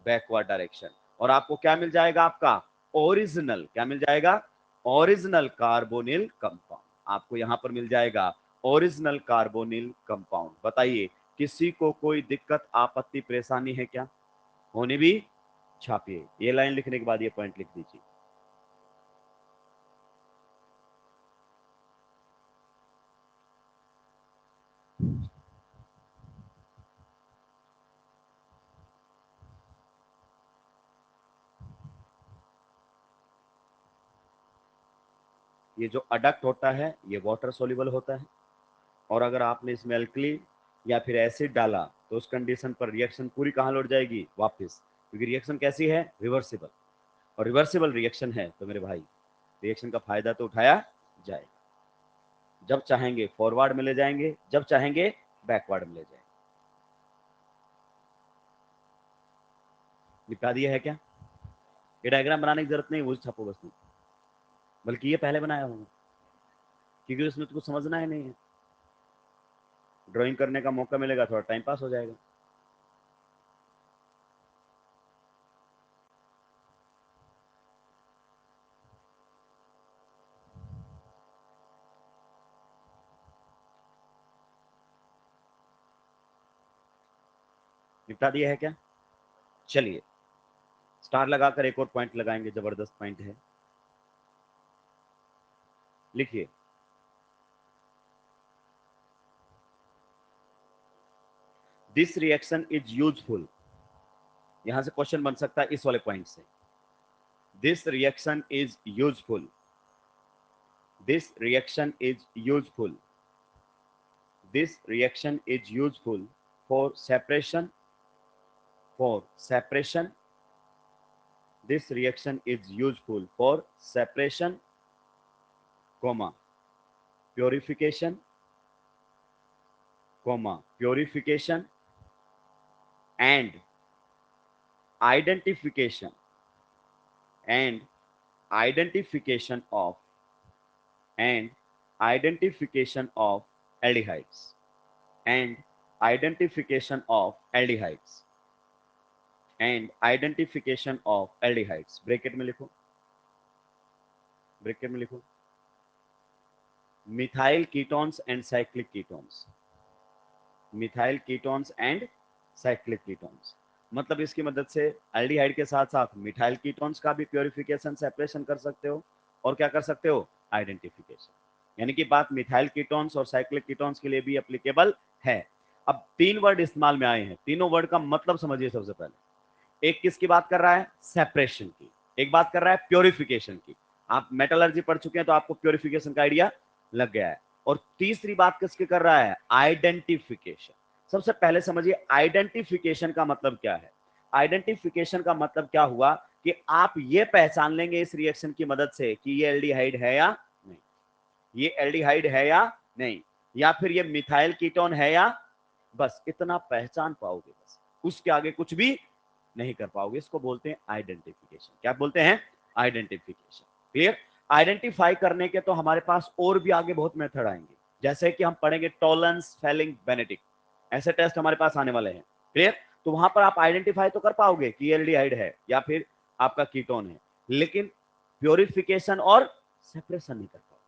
Backward direction. और आपको क्या मिल जाएगा? आपका ओरिजिनल। क्या मिल जाएगा? Original carbonyl compound. आपको यहां पर मिल जाएगा ओरिजिनल कार्बोनिल कंपाउंड। बताइए किसी को कोई दिक्कत, आपत्ति, परेशानी है क्या? होने भी छापिए। ये लाइन लिखने के बाद ये पॉइंट लिख दीजिए। ये जो अडक्ट होता है ये वाटर सोल्यूबल होता है, और अगर आपने इसमें अल्कली या फिर एसिड डाला तो उस कंडीशन पर रिएक्शन पूरी कहां लौट जाएगी? वापस। क्योंकि रिएक्शन कैसी है? रिवर्सिबल। और रिवर्सिबल रिएक्शन है तो मेरे भाई रिएक्शन का फायदा तो उठाया जाएगा। जब चाहेंगे फॉरवर्ड में ले जाएंगे, जब चाहेंगे बैकवर्ड में ले जाएंगे। निपटा दिया है क्या? ये डायग्राम बनाने की जरूरत नहीं, वो छापो बस नहीं, बल्कि ये पहले बनाया होगा, क्योंकि उसमें तो कुछ समझना ही नहीं है। ड्राइंग करने का मौका मिलेगा, थोड़ा टाइम पास हो जाएगा। निपटा दिया है क्या? चलिए स्टार लगाकर एक और पॉइंट लगाएंगे, जबरदस्त पॉइंट है। लिखिए, दिस रिएक्शन इज यूजफुल। यहां से क्वेश्चन बन सकता है इस वाले पॉइंट से। This reaction is useful. This reaction is useful. This reaction is useful for separation. For separation. This reaction is useful for separation, comma purification, comma purification and identification, and identification of, and identification of aldehydes, and identification of aldehydes, and identification of aldehydes। Bracket में लिखो, bracket में लिखो, methyl ketones and cyclic ketones. Methyl ketones and cyclic ketones, मतलब इसकी मदद से aldehyde के साथ साथ मिथाइल कीटोन्स का भी प्योरिफिकेशन, सेपरेशन कर सकते हो, और क्या कर सकते हो? आइडेंटिफिकेशन। यानी कि बात मिथाइल कीटोन्स और साइक्लिक कीटोन्स के लिए भी एप्लीकेबल है। अब 3 वर्ड इस्तेमाल में आए हैं, तीनों वर्ड का मतलब समझिए। सबसे पहले एक किसकी बात कर रहा है? सेपरेशन की। एक बात कर रहा है प्योरिफिकेशन की। आप मेटलर्जी पढ़ चुके हैं तो आपको प्योरिफिकेशन का आइडिया लग गया है। और तीसरी बात किसकी कर रहा है? आइडेंटिफिकेशन। सबसे पहले समझिए आइडेंटिफिकेशन का मतलब क्या है। आइडेंटिफिकेशन का मतलब क्या हुआ कि आप ये पहचान लेंगे इस रिएक्शन की मदद से कि ये एल्डिहाइड है या नहीं, ये एल्डिहाइड है या नहीं, या फिर ये मिथाइल कीटोन है या, बस इतना पहचान पाओगे, बस उसके आगे कुछ भी नहीं कर पाओगे। इसको बोलते हैं आइडेंटिफिकेशन। क्या बोलते हैं? आइडेंटिफिकेशन। क्लियर? आइडेंटिफाई करने के तो हमारे पास और भी आगे बहुत मेथड आएंगे, जैसे कि हम पढ़ेंगे टॉलरेंस, फेलिंग, बेनेडिक्ट, ऐसे टेस्ट हमारे पास आने वाले हैं। क्लियर? तो वहां पर आप आइडेंटिफाई तो कर पाओगे कि एल्डिहाइड है या फिर आपका कीटोन है, लेकिन प्योरिफिकेशन और सेपरेशन नहीं कर पाओगे।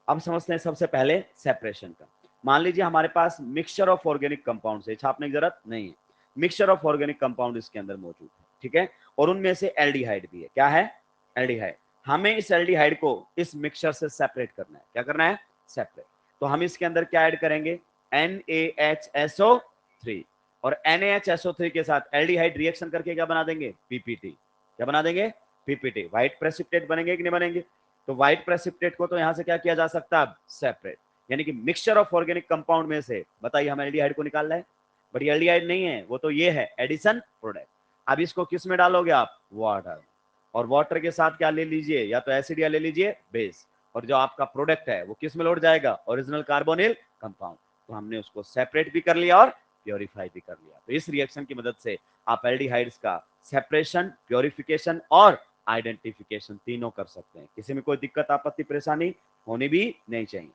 अब समझते हैं सबसे पहले सेपरेशन का। मान लीजिए हमारे पास मिक्सचर ऑफ ऑर्गेनिक कंपाउंड्स है, छापने की जरूरत नहीं है। मिक्सचर ऑफ ऑर्गेनिक कंपाउंड इसके अंदर मौजूद है, ठीक है। और उनमें से एल्डिहाइड भी है। क्या है? एल्डिहाइड। हमें इस एल्डिहाइड को इस मिक्सचर से सेपरेट करना है। क्या करना है? सेपरेट। तो हम इसके अंदर क्या ऐड करेंगे? NaHSO3। और NaHSO3 के साथ एल्डिहाइड रिएक्शन करके क्या बना देंगे? पीपीटी। क्या बना देंगे? पीपीटी। व्हाइट प्रेसिपिटेट बनेंगे कि नहीं बनेंगे? तो व्हाइट प्रेसिपिटेट को तो यहां से क्या किया जा सकता है? सेपरेट। यानी कि मिक्सचर ऑफ ऑर्गेनिक कंपाउंड में से बताइए हम एल्डिहाइड को निकाल रहे हैं, बट एल्डिहाइड नहीं है, वो तो ये है एडिशन प्रोडक्ट। अब इसको किस में डालोगे आप? वाटर। और वाटर के साथ क्या ले लीजिए? या तो एसिड या ले लीजिए बेस। और जो आपका प्रोडक्ट है वो किस में लौट जाएगा? Original carbonyl compound. तो हमने उसको सेपरेट भी कर लिया और प्योरीफाई भी कर लिया। तो इस रिएक्शन की मदद से आप एल्डिहाइड्स का सेपरेशन, प्योरिफिकेशन और आइडेंटिफिकेशन तीनों कर सकते हैं। किसी में कोई दिक्कत, आपत्ति, परेशानी होनी भी नहीं चाहिए।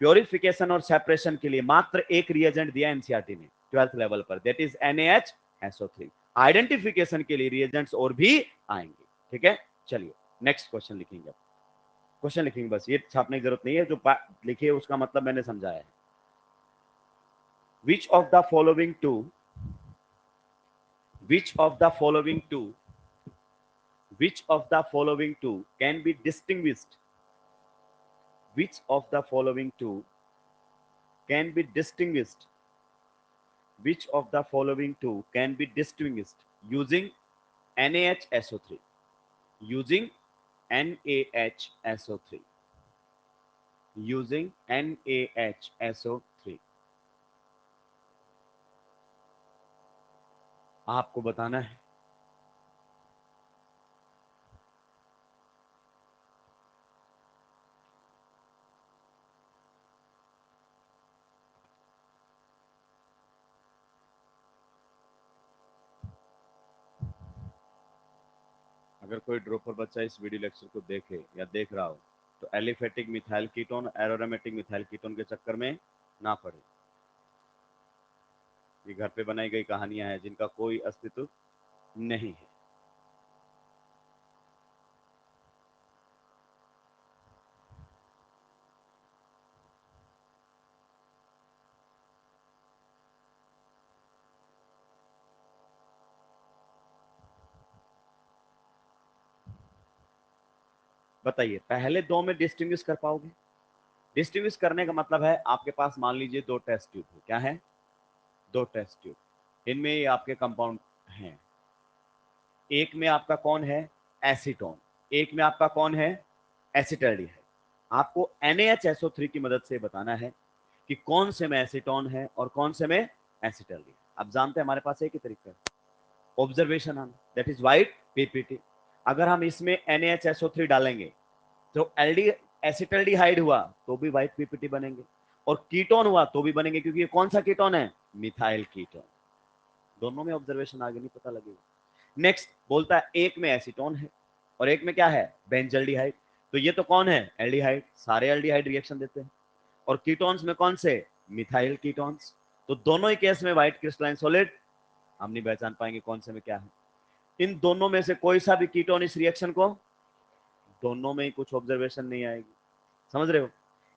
प्योरिफिकेशन और सेपरेशन के लिए मात्र एक रिएजेंट दिया एनसीईआरटी में 12th लेवल पर, दैट इज NaHSO3। आइडेंटिफिकेशन के लिए रिएजेंट्स और भी आएंगे, ठीक है। चलिए नेक्स्ट क्वेश्चन लिखेंगे। क्वेश्चन लिखेंगे, बस ये छापने की जरूरत नहीं है, जो लिखे उसका मतलब मैंने समझाया है। Which of the following two which of the following two which of the following two can be distinguished which of the following two can be distinguished which of the following two can be distinguished using NaHSO3 using NaHSO3 using NaHSO3। आपको बताना है। अगर कोई dropper बच्चा इस video lecture को देखे या देख रहा हो तो aliphatic methyl ketone, aromatic methyl ketone के चक्कर में ना पड़े। ये घर पे बनाई गई कहानियां हैं जिनका कोई अस्तित्व नहीं है। बताइए, पहले दो में डिस्टिंग्विश कर पाओगे? डिस्टिंग्विश करने का मतलब है आपके पास मान लीजिए दो टेस्ट ट्यूब है। क्या है? दो टेस्ट ट्यूब। इनमें ये आपके कंपाउंड हैं। एक में आपका कौन है? एसीटोन। एक में आपका कौन है? एसिटाल्डिहाइड। आपको NaHSO3 की मदद से बताना है कि कौन से में एसीटोन है और कौन से में एसिटाल्डिहाइड। आप जानते हैं हमारे पास एक ही तरीका है, ऑब्जर्वेशन आना, दैट इज व्हाइट पीपीटी। अगर हम इसमें NaHSO3 डालेंगे तो एल्डी एसिटाल्डिहाइड हुआ तो भी व्हाइट पीपीटी बनेंगे, और कीटोन हुआ तो भी बनेंगे, क्योंकि ये कौन सा कीटोन है? Methyl ketone. दोनों में ऑब्जर्वेशन आगे नहीं पता लगेगा। नेक्स्ट बोलता है एक में एसीटोन है और एक में क्या है? बेंजल्डिहाइड। तो ये तो कौन है? एल्डिहाइड। सारे एल्डिहाइड रिएक्शन देते हैं। और कीटोन्स में कौन से? Methyl ketones. तो दोनों ही केस में व्हाइट क्रिस्टलाइन सॉलिड हम नहीं पहचान पाएंगे कौन से में क्या है। इन दोनों में से कोई सा भी कीटोन इस रिएक्शन को, दोनों में ही कुछ ऑब्जर्वेशन नहीं आएगी। समझ रहे हो?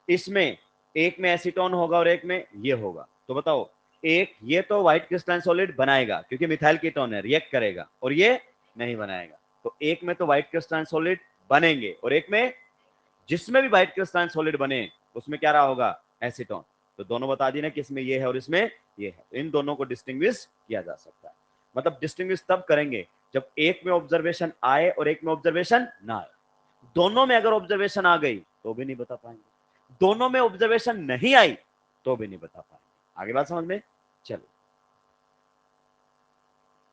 इसमें एक में एसीटोन होगा और एक में ये होगा। तो बताओ, एक ये तो व्हाइट क्रिस्टलाइन सॉलिड बनाएगा क्योंकि मिथाइल कीटोन है, रिएक्ट करेगा, और ये नहीं बनाएगा। तो एक में तो व्हाइट क्रिस्टलाइन सॉलिड बनेंगे और एक में, जिसमें भी व्हाइट क्रिस्टलाइन सॉलिड बने उसमें क्या रहा होगा? एसीटोन। तो दोनों बता दी ना कि इसमें ये है और इसमें ये है। तो इन दोनों को डिस्टिंग्विश किया जा सकता है। मतलब डिस्टिंग्विश तब करेंगे जब एक में ऑब्जर्वेशन आए और एक में ऑब्जर्वेशन ना आए। दोनों में अगर ऑब्जर्वेशन आ गई तो भी नहीं बता पाएंगे, दोनों में ऑब्जर्वेशन नहीं आई तो भी नहीं बता पाएंगे। आगे बात समझ में? चलो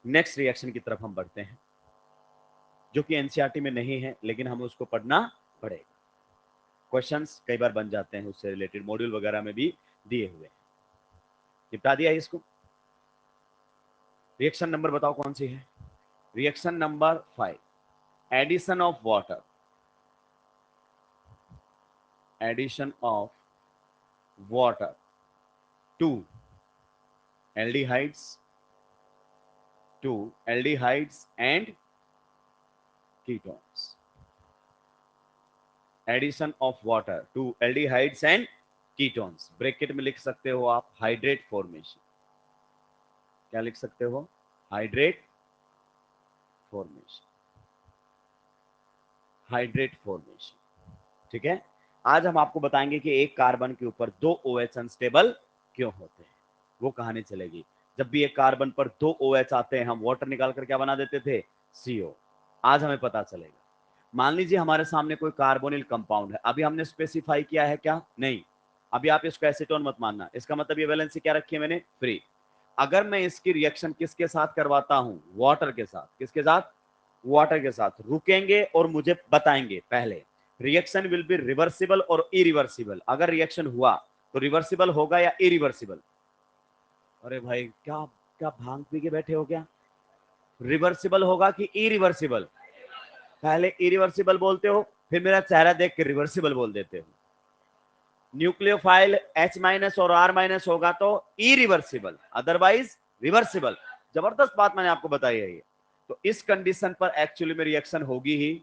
नेक्स्ट रिएक्शन की तरफ हम बढ़ते हैं, जो कि एनसीईआरटी में नहीं है लेकिन हमें उसको पढ़ना पड़ेगा। क्वेश्चंस कई बार बन जाते हैं, उससे रिलेटेड मॉड्यूल वगैरह में भी दिए हुए हैं। निपटा दिया इसको। रिएक्शन नंबर बताओ कौन सी है? Reaction number 5, addition of water, addition of water to aldehydes and ketones। Addition of water to aldehydes and ketones। Bracket में लिख सकते हो आप हाइड्रेट फॉर्मेशन। क्या लिख सकते हो? Hydrate formation, hydrate formation. ठीक है, आज हम आपको बताएंगे कि एक कार्बन के ऊपर दो OH अनस्टेबल क्यों होते हैं, वो कहानी चलेगी। जब भी एक कार्बन पर दो OH आते हैं, हम वाटर निकाल कर क्या बना देते थे, CO। आज हमें पता चलेगा। मान लीजिए हमारे सामने कोई कार्बोनिल कंपाउंड है, अभी हमने स्पेसिफाई किया है क्या, नहीं, अभी आप इसको एसीटोन मत मानना, इसका मतलब ये वैलेंसी क्या रखी है मैंने, फ्री। अगर मैं इसकी रिएक्शन किसके साथ करवाता हूं, वाटर के साथ, किसके साथ, वाटर के साथ, रुकेंगे और मुझे बताएंगे पहले रिएक्शन विल बी रिवर्सिबल और इरिवर्सिबल। अगर रिएक्शन हुआ तो रिवर्सिबल होगा या इरिवर्सिबल। अरे भाई क्या क्या भांग पी के बैठे हो क्या, रिवर्सिबल होगा कि इरिवर्सिबल, पहले इरिवर्सिबल बोलते हो, फिर मेरा चेहरा देख के रिवर्सिबल बोल देते हो। न्यूक्लियोफाइल H- और R- होगा तो इरिवर्सिबल, अदरवाइज रिवर्सिबल। जबरदस्त बात मैंने आपको बताई है ये। तो इस कंडीशन पर एक्चुअली में रिएक्शन होगी ही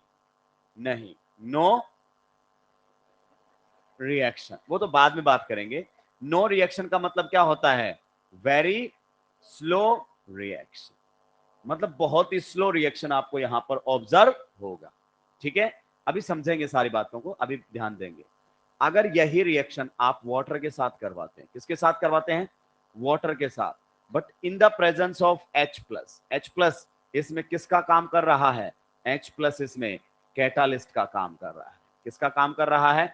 नहीं, नो रिएक्शन, वो तो बाद में बात करेंगे। नो रिएक्शन का मतलब क्या होता है, वेरी स्लो रिएक्शन, मतलब बहुत ही स्लो रिएक्शन आपको यहां पर ऑब्जर्व होगा। ठीक है, अभी समझेंगे सारी बातों को, अभी ध्यान देंगे। अगर यही रिएक्शन आप वाटर के साथ करवाते हैं, किसके साथ करवाते हैं, वाटर के साथ, but in the presence of H+, H+ इसमें किसका काम कर रहा है, H+ इसमें कैटालिस्ट का काम कर रहा है। किसका काम कर रहा है,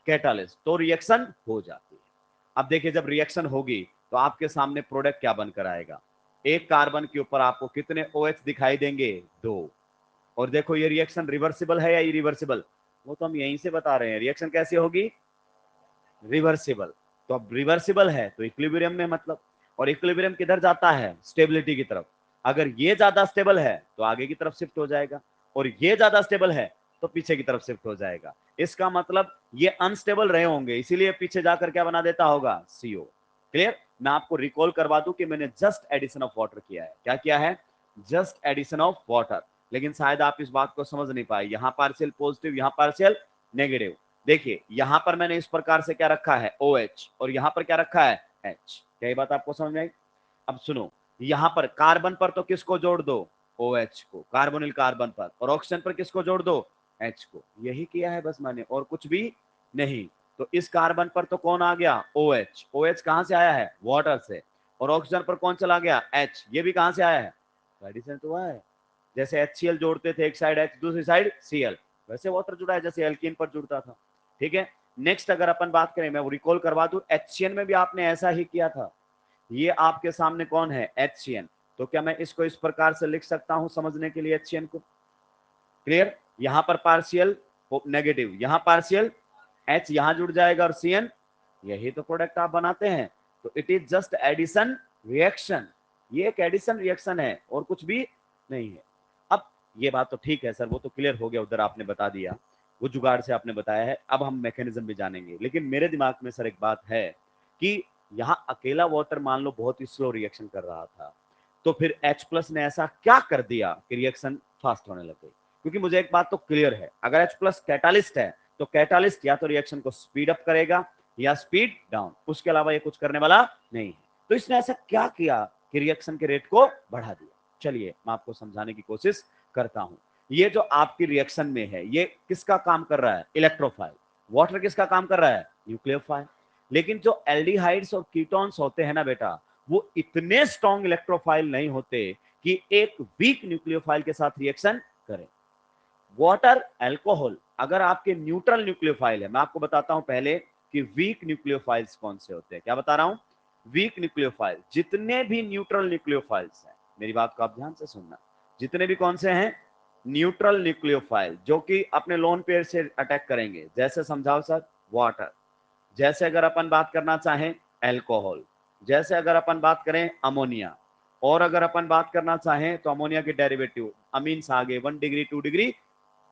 कैटालिस्ट, तो रिएक्शन हो जाती है। अब देखिए जब रिएक्शन होगी तो आपके सामने प्रोडक्ट क्या बनकर आएगा, एक कार्बन के ऊपर आपको कितने OH दिखाई देंगे, दो। और देखो ये रिएक्शन रिवर्सिबल है या इरिवर्सिबल, वो तो हम यहीं से बता रहे हैं, रिएक्शन कैसे होगी, रिवर्सिबल। तो अब रिवर्सिबल है तो इक्विलिब्रियम में मतलब, और इक्विलिब्रियम किधर जाता है, स्टेबिलिटी की तरफ। अगर ये ज्यादा स्टेबल है तो आगे की तरफ शिफ्ट हो जाएगा, और ये ज्यादा स्टेबल है तो पीछे की तरफ शिफ्ट हो जाएगा। इसका मतलब ये अनस्टेबल रहे होंगे, इसीलिए पीछे जाकर क्या बना देता होगा, CO। क्लियर, मैं आपको रिकॉल करवा दूं कि मैंने जस्ट एडिशन ऑफ वाटर किया है, क्या किया है, जस्ट एडिशन ऑफ वाटर। लेकिन शायद आप इस बात को समझ नहीं पाए, यहां पार्शियल पॉजिटिव, यहां पार्शियल नेगेटिव। देखिए यहां पर मैंने इस प्रकार से क्या रखा है, OH, और यहां पर क्या रखा है, H। क्या ये बात आपको समझ में आई। अब सुनो, यहां पर कार्बन पर तो किसको जोड़ दो, OH को, कार्बोनिल कार्बन पर, और ऑक्सीजन पर किसको जोड़ दो, H को। यही किया है बस मैंने, और कुछ भी नहीं। तो इस कार्बन पर तो कौन आ गया, OH। OH कहां से आया है, वाटर से। और ऑक्सीजन पर कौन चला गया, H। ये भी कहां से आया है, एडिशन तो हुआ है। जैसे HCl जोड़ते थे, एक साइड H दूसरी साइड Cl, वैसे वाटर जुड़ा है जैसे एल्कीन पर जुड़ता था। ठीक है, नेक्स्ट अगर अपन बात करें, मैं वो रिकॉल करवा दूं, HCN में भी आपने ऐसा ही किया था। ये आपके सामने कौन है, HCN। तो क्या मैं इसको इस प्रकार से लिख सकता हूं समझने के लिए HCN को, क्लियर, यहां पर पार्शियल नेगेटिव, यहां पार्शियल, H यहां जुड़ जाएगा और CN, यही तो प्रोडक्ट आप बनाते हैं। तो it is just addition reaction, ये एक एडिशन रिएक्शन है और कुछ भी नहीं है। अब ये बात तो ठीक है सर, वो तो क्लियर हो गया, उधर आपने बता दिया, वो जुगाड़ से आपने बताया है, अब हम मैकेनिज्म भी जानेंगे। लेकिन मेरे दिमाग में सर एक बात है कि यहाँ अकेला वाटर मान लो बहुत ही स्लो रिएक्शन कर रहा था, तो फिर H+ ने ऐसा क्या कर दिया कि रिएक्शन फास्ट होने लग गई। क्योंकि मुझे एक बात तो क्लियर है, अगर H+ कैटालिस्ट है तो कैटालिस्ट या तो रिएक्शन को स्पीड अप करेगा या स्पीड डाउन, उसके अलावा ये कुछ करने वाला नहीं है। तो इसने ऐसा क्या किया कि रिएक्शन के रेट को बढ़ा दिया। चलिए मैं आपको समझाने की कोशिश करता हूं। ये जो आपकी रिएक्शन में है, ये किसका काम कर रहा है, इलेक्ट्रोफाइल। वाटर किसका काम कर रहा है, न्यूक्लियोफाइल। लेकिन जो एल्डिहाइड्स और कीटोन्स होते हैं ना बेटा, वो इतने स्ट्रॉन्ग इलेक्ट्रोफाइल नहीं होते कि एक वीक न्यूक्लियोफाइल के साथ रिएक्शन करें। वाटर, अल्कोहल अगर आपके न्यूट्रल न्यूक्लियोफाइल है, मैं आपको बताता हूं पहले कि वीक न्यूक्लियोफाइल्स कौन से होते हैं, क्या बता रहा हूं, वीक न्यूक्लियोफाइल, जितने भी न्यूट्रल न्यूक्लियोफाइल्स हैं, मेरी बात को आप ध्यान से सुनना, जितने भी कौन से हैं, न्यूट्रल न्यूक्लियोफाइल, जो कि अपने लोन पेयर से अटैक करेंगे, जैसे समझाओ सर, वाटर, जैसे अगर अपन बात करना चाहें अल्कोहल, जैसे अगर अपन बात करें अमोनिया, और अगर अपन बात करना चाहें तो अमोनिया के डेरिवेटिव अमीन्स आगे 1 डिग्री 2 डिग्री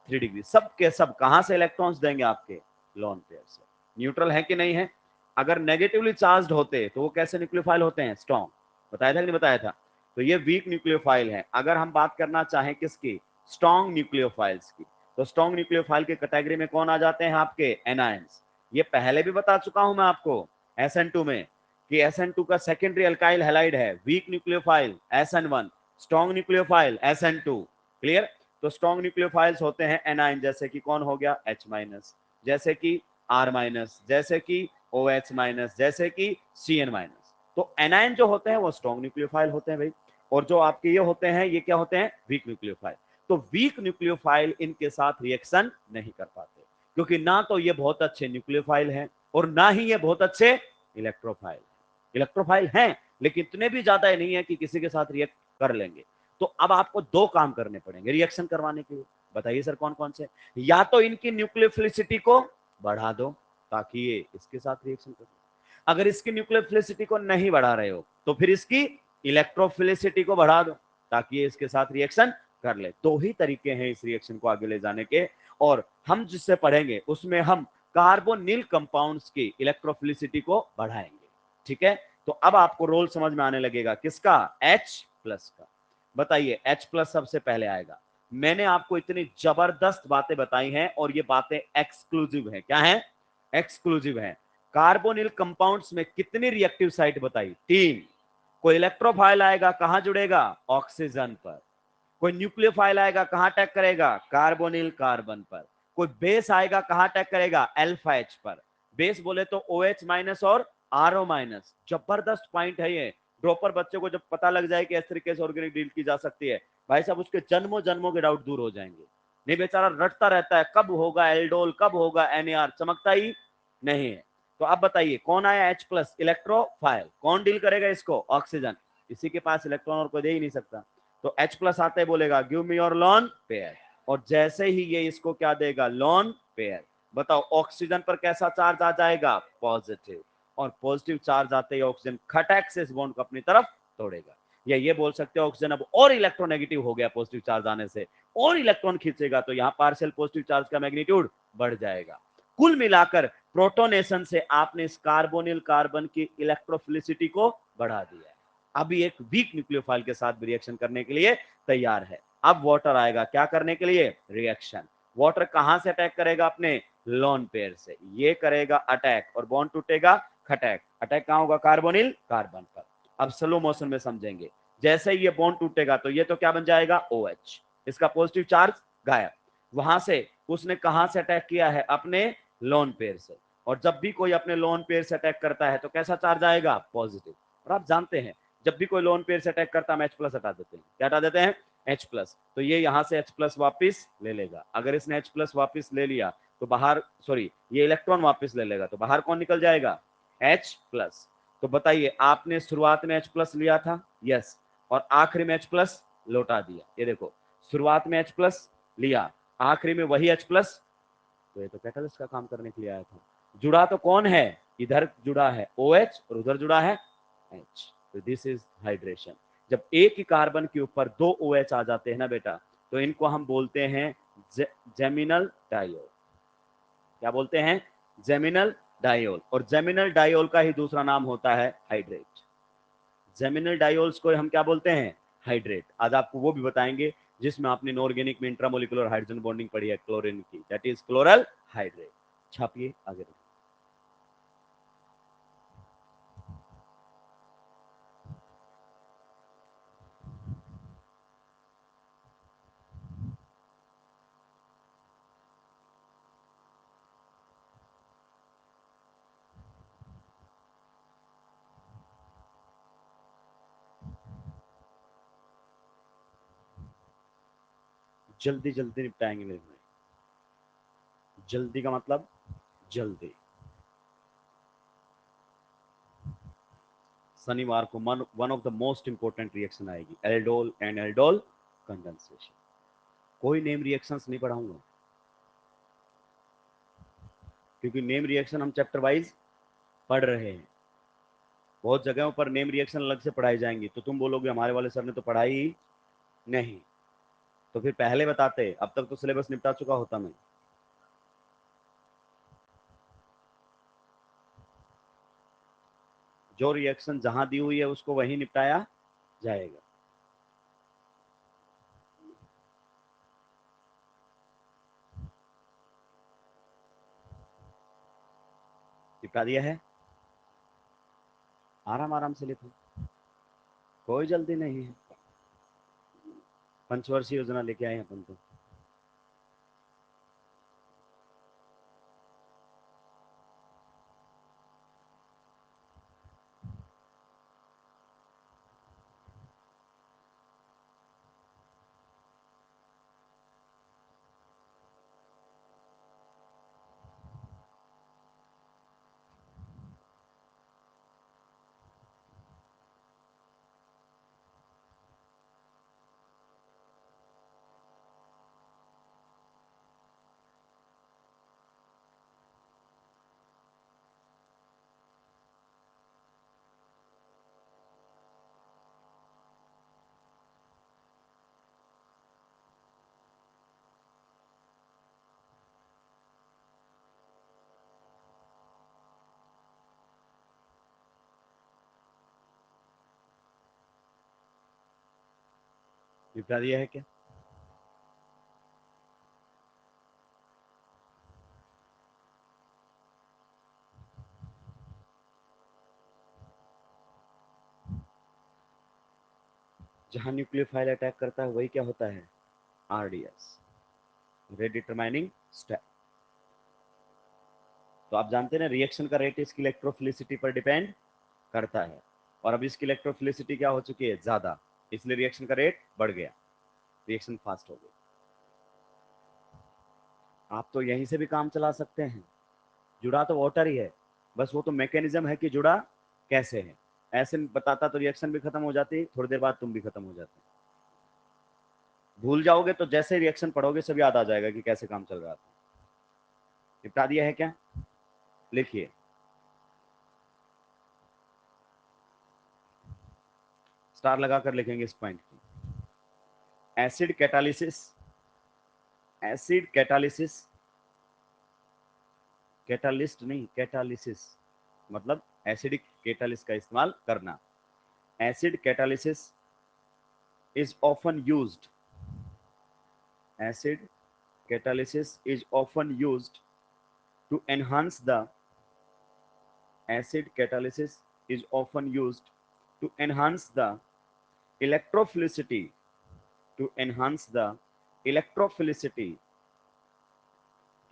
3 डिग्री, सब के सब कहां से इलेक्ट्रॉन्स देंगे, आपके लोन पेयर से। न्यूट्रल है कि नहीं है। अगर नेगेटिवली चार्ज्ड होते तो वो कैसे न्यूक्लियोफाइल होते हैं, स्ट्रॉन्ग, बताया था कि नहीं बताया था। तो ये वीक न्यूक्लियोफाइल है। अगर हम बात करना चाहें किसकी, स्ट्रॉन्ग न्यूक्लियोफाइल्स की, तो स्ट्रॉन्ग न्यूक्लियोफाइल के कैटेगरी में कौन आ जाते हैं, आपके एनायंस। ये पहले भी बता चुका हूं मैं आपको SN2 में कि SN2 का सेकेंडरी अल्काइल हैलाइड है weak nucleophile SN1, strong nucleophile SN2, clear. तो स्ट्रॉन्ग न्यूक्लियोफाइल्स होते हैं एनाइन, जैसे कि कौन हो गया H-, जैसे कि R-, जैसे कि OH-, जैसे कि CN-। तो एनाइन जो होते हैं वो स्ट्रॉन्ग न्यूक्लियोफाइल होते हैं भाई, और जो आपके ये होते हैं ये क्या होते हैं, वीक न्यूक्लियोफाइल। तो वीक न्यूक्लियोफाइल इनके साथ रिएक्शन नहीं कर पाते, क्योंकि ना तो ये बहुत अच्छे न्यूक्लियोफाइल हैं और ना ही ये बहुत अच्छे इलेक्ट्रोफाइल। इलेक्ट्रोफाइल हैं लेकिन इतने भी ज्यादा नहीं है कि किसी के साथ रिएक्ट कर लेंगे। तो अब आपको दो काम करने पड़ेंगे रिएक्शन करवाने के लिए। बताइए सर कौन कौन से। या तो इनकी न्यूक्लियोफिलिसिटी को बढ़ा दो ताकि ये इसके साथ रिएक्शन कर, अगर इसकी न्यूक्लियोफिलिसिटी को नहीं बढ़ा रहे हो तो फिर इसकी इलेक्ट्रोफिलिसिटी को बढ़ा दो ताकि ये इसके साथ रिएक्शन कर ले। दो ही तरीके हैं इस रिएक्शन को आगे ले जाने के, और हम जिससे पढ़ेंगे उसमें हम कार्बोनिल कंपाउंड्स की इलेक्ट्रोफिलिसिटी को बढ़ाएंगे। ठीक है, तो अब आपको रोल समझ में आने लगेगा किसका, H+ का। बताइए H+ सबसे पहले आएगा। मैंने आपको इतनी जबरदस्त बातें बताई हैं और ये बातें एक्सक्लूसिव है। क्या है, एक्सक्लूसिव है। कार्बोनिल कंपाउंड्स में कितनी रिएक्टिव साइट बताई, 3। कोई इलेक्ट्रोफाइल आएगा कहां जुड़ेगा, ऑक्सीजन पर। कोई न्यूक्लियोफाइल आएगा कहां अटैक करेगा, कार्बोनिल कार्बन पर। कोई बेस आएगा कहां अटैक करेगा, अल्फा H पर। बेस बोले तो OH- और RO-। जबरदस्त पॉइंट है ये। ड्रॉपर बच्चे को जब पता लग जाए कि इस तरीके से ऑर्गेनिक डील की जा सकती है, भाई साहब उसके जन्मों जन्मों के डाउट दूर हो जाएंगे। नहीं बेचारा रटता रहता है कब होगा एल्डोल, कब होगा NAR, चमकता ही नहीं है। तो अब बताइए कौन आया H+, इलेक्ट्रोफाइल। कौन डील करेगा इसको, ऑक्सीजन। इसी के पास इलेक्ट्रॉन और कोई दे ही नहीं सकता। तो H+ आते बोलेगा give me your lone pair, और जैसे ही ये इसको क्या देगा, लोन पेयर। बताओ ऑक्सीजन पर कैसा चार्ज आ जाएगा, पॉजिटिव। और पॉजिटिव चार्ज आते ही ऑक्सीजन खटैक से इस बॉन्ड को अपनी तरफ तोड़ेगा। या ये बोल सकते हो ऑक्सीजन अब और इलेक्ट्रोनेगेटिव हो गया पॉजिटिव चार्ज आने से, और इलेक्ट्रॉन खींचेगा तो यहाँ पार्शियल पॉजिटिव चार्ज का मैग्नीट्यूड बढ़ जाएगा। कुल मिलाकर प्रोटोनेशन से आपने इस कार्बोनिल कार्बन की इलेक्ट्रोफिलिसिटी को बढ़ा दिया है। अभी एक वीक न्यूक्लियोफाइल के साथ भी रिएक्शन करने के लिए तैयार है। अब वाटर आएगा क्या करने के लिए, रिएक्शन। वाटर कहां से अटैक करेगा, अपने लोन पेयर से। ये करेगा अटैक और बॉन्ड टूटेगा खटैक। अटैक कहां होगा, कार्बोनिल कार्बन पर। अब स्लो मोशन में समझेंगे। जैसे ही ये बॉन्ड टूटेगा तो ये तो क्या बन जाएगा, OH। इसका पॉजिटिव चार्ज गायब। वहां से उसने कहां से अटैक किया है, अपने लोन पेयर से। और जब भी कोई अपने लोन पेयर से अटैक करता है तो कैसा चार्ज आएगा, पॉजिटिव। और आप जानते हैं जब भी कोई लोन पेयर से अटैक करता है हम H+ हटा देते हैं। क्या हटा देते हैं, H+। तो ये यहां से H+ वापस ले लेगा। अगर इसने H+ वापस ले लिया तो बाहर, सॉरी, ये इलेक्ट्रॉन वापस ले लेगा तो बाहर कौन निकल जाएगा, H+। तो बताइए आपने शुरुआत में H+ लिया था, यस, और आखिरी में H+ लौटा दिया। ये देखो शुरुआत में H+ लिया, आखिरी में वही H+। तो ये तो कैटलिस्ट का काम करने के लिए आया था। जुड़ा तो कौन है, इधर जुड़ा है OH और उधर जुड़ा है H। तो दिस इज हाइड्रेशन। जब एक ही कार्बन के ऊपर दो OH आ जाते हैं ना बेटा, तो इनको हम बोलते हैं जेमिनल डायोल। क्या बोलते हैं, जेमिनल डायोल। और जेमिनल डायोल का ही दूसरा नाम होता है हाइड्रेट। जेमिनल डायोल्स को हम क्या बोलते हैं, हाइड्रेट। आज आपको वो भी बताएंगे जिसमें आपने इनऑर्गेनिक में इंट्रामोलिकुलर हाइड्रोजन बॉन्डिंग पढ़ी है क्लोरीन की, दैट इज क्लोरल हाइड्रेट। छापिए आगे। जल्दी जल्दी निपटाएंगे मेरे भाई। जल्दी का मतलब जल्दी। शनिवार को one of the most important reaction आएगी, एल्डोल एंड एल्डोल कंडेंसेशन। कोई नेम रिएक्शंस नहीं पढ़ाऊंगा क्योंकि नेम रिएक्शन हम चैप्टर वाइज पढ़ रहे हैं। बहुत जगहों पर नेम रिएक्शन अलग से पढ़ाई जाएंगी तो तुम बोलोगे हमारे वाले सर ने तो पढ़ाई ही नहीं। तो फिर पहले बताते, अब तक तो सिलेबस निपटा चुका होता मैं। जो रिएक्शन जहां दी हुई है उसको वहीं निपटाया जाएगा। निपटा दिया है, आराम आराम से लिखो, कोई जल्दी नहीं है। पंचवर्षीय योजना लेके आए अपन तो। निपटा दिया है क्या? जहां न्यूक्लियोफाइल अटैक करता है वही क्या होता है? RDS, rate determining step. तो आप जानते हैं ना, रिएक्शन का रेट इसकी इलेक्ट्रोफिलिसिटी पर डिपेंड करता है, और अब इसकी इलेक्ट्रोफिलिसिटी क्या हो चुकी है? ज्यादा, इसलिए रिएक्शन का रेट बढ़ गया, रिएक्शन फास्ट हो गई। आप तो यहीं से भी काम चला सकते हैं। जुड़ा तो वाटर ही है, बस वो तो मैकेनिज्म है कि जुड़ा कैसे है। ऐसे बताता तो रिएक्शन भी खत्म हो जाती, थोड़ी देर बाद तुम भी खत्म हो जाते। भूल जाओगे तो जैसे रिएक्शन पढ़ोगे सब याद आ जाएगा कि कैसे काम चल रहा था। निपटा दिया है क्या? लिखिए, स्टार लगाकर लिखेंगे इस पॉइंट की। Acid catalysis, acid catalysis, catalyst नहीं, कैटालिसिस मतलब एसिडिक कैटालिस्ट का इस्तेमाल करना। Acid catalysis is often used, acid catalysis is often used to enhance the acid catalysis is often used to enhance the electrophilicity, to enhance the electrophilicity,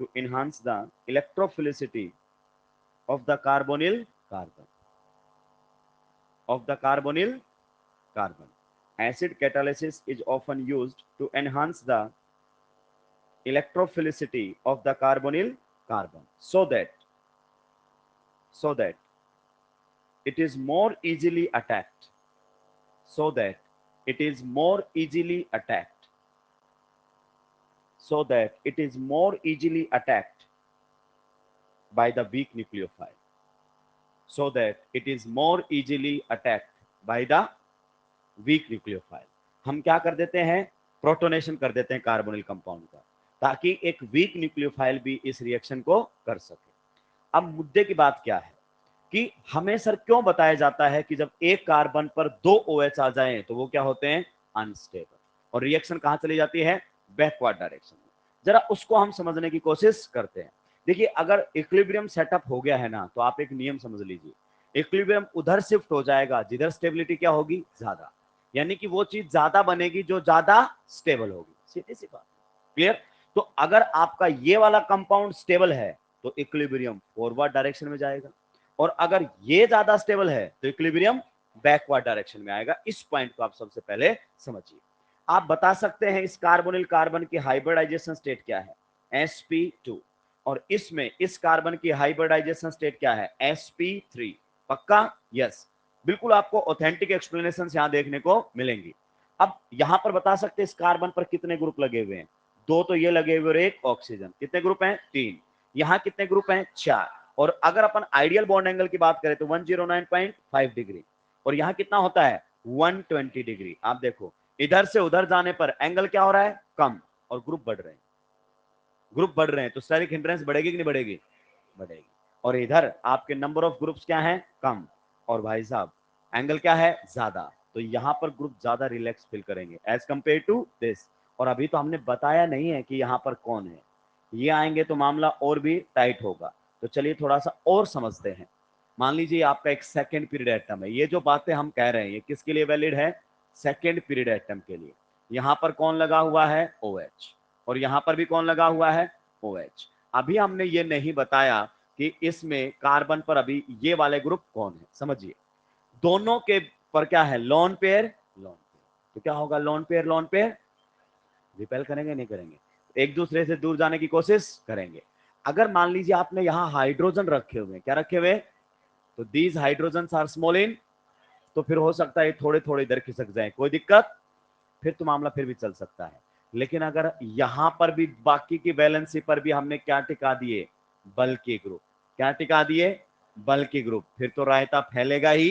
to enhance the electrophilicity of the carbonyl carbon, of the carbonyl carbon. Acid catalysis is often used to enhance the electrophilicity of the carbonyl carbon, so that it is more easily attacked, so that it is more easily attacked, so that it is more easily attacked by the weak nucleophile, so that it is more easily attacked by the weak nucleophile. हम क्या कर देते हैं? Protonation कर देते हैं carbonyl compound का, ताकि एक वीक न्यूक्लियोफाइल भी इस रिएक्शन को कर सके। अब मुद्दे की बात क्या है कि हमें सर क्यों बताया जाता है कि जब एक कार्बन पर दो OH आ जाएं तो वो क्या होते हैं? अनस्टेबल, और रिएक्शन कहां चली जाती है? बैकवर्ड डायरेक्शन में। जरा उसको हम समझने की कोशिश करते हैं। देखिए, अगर इक्विलिब्रियम सेटअप हो गया है ना, तो आप एक नियम समझ लीजिए, इक्विलिब्रियम उधर शिफ्ट हो जाएगा जिधर स्टेबिलिटी क्या होगी? ज्यादा, यानी कि वो चीज ज्यादा बनेगी जो ज्यादा स्टेबल होगी। सीधी सी बात, क्लियर? तो अगर आपका ये वाला कंपाउंड स्टेबल है तो इक्विलिब्रियम फॉरवर्ड डायरेक्शन में जाएगा, और अगर ये ज्यादा स्टेबल है तो इक्विलिब्रियम बैकवर्ड डायरेक्शन में आएगा। इस पॉइंट को आप सबसे पहले समझिए। आप बता सकते हैं इस कार्बोनिल कार्बन की हाइब्रिडाइजेशन स्टेट क्या है? sp2, और इसमें इस कार्बन की हाइब्रिडाइजेशन स्टेट क्या है? sp3। पक्का? यस, बिल्कुल आपको ऑथेंटिक एक्सप्लेनेशन यहां देखने को मिलेंगी। अब यहां पर बता सकते हैं इस कार्बन पर कितने ग्रुप लगे हुए हैं? दो तो ये लगे हुए और एक ऑक्सीजन। कितने ग्रुप हैं? 3। यहां कितने ग्रुप हैं? 4। और अगर अपन आइडियल बॉन्ड एंगल की बात करें तो 109.5 डिग्री, और यहां कितना होता है? 120 डिग्री। आप देखो, इधर से उधर जाने पर एंगल क्या हो रहा है? कम, और ग्रुप बढ़ रहे हैं, ग्रुप बढ़ रहे हैं, तो स्टेरिक हिंड्रेंस बढ़ेगी कि नहीं बढ़ेगी? बढ़ेगी। और इधर आपके नंबर ऑफ ग्रुप्स क्या हैं? कम, और भाई साहब एंगल क्या है? ज्यादा, तो यहां पर ग्रुप ज्यादा रिलैक्स फील करेंगे एज कंपेयर टू दिस। और अभी तो हमने बताया नहीं है कि यहां पर कौन है, ये आएंगे तो मामला और भी टाइट होगा। तो चलिए थोड़ा सा और समझते हैं। मान लीजिए आपका एक सेकेंड पीरियड एटम है, ये जो बातें हम कह रहे हैं ये किसके लिए वैलिड है? सेकेंड पीरियड एटम के लिए। यहां पर कौन लगा हुआ है, OH, और यहां पर भी कौन लगा हुआ है, OH। अभी हमने ये नहीं बताया कि इसमें कार्बन पर अभी ये वाले ग्रुप कौन है, समझिए दोनों के पर क्या है, लोन पेयर लोन पेयर। तो क्या होगा, लोन पेयर रिपेल करेंगे, नहीं करेंगे, एक दूसरे से दूर जाने की कोशिश करेंगे। अगर मान लीजिए आपने यहां हाइड्रोजन रखे हुए, क्या रखे हुए, तो these hydrogen are small in, तो फिर हो सकता है थोड़े थोड़े इधर खिसक जाए, कोई दिक्कत, फिर तो मामला फिर भी चल सकता है। लेकिन अगर यहां पर भी बाकी की बैलेंसी पर भी हमने क्या टिका दिए, बल के ग्रुप, क्या टिका दिए, बल के ग्रुप, फिर तो रायता फैलेगा ही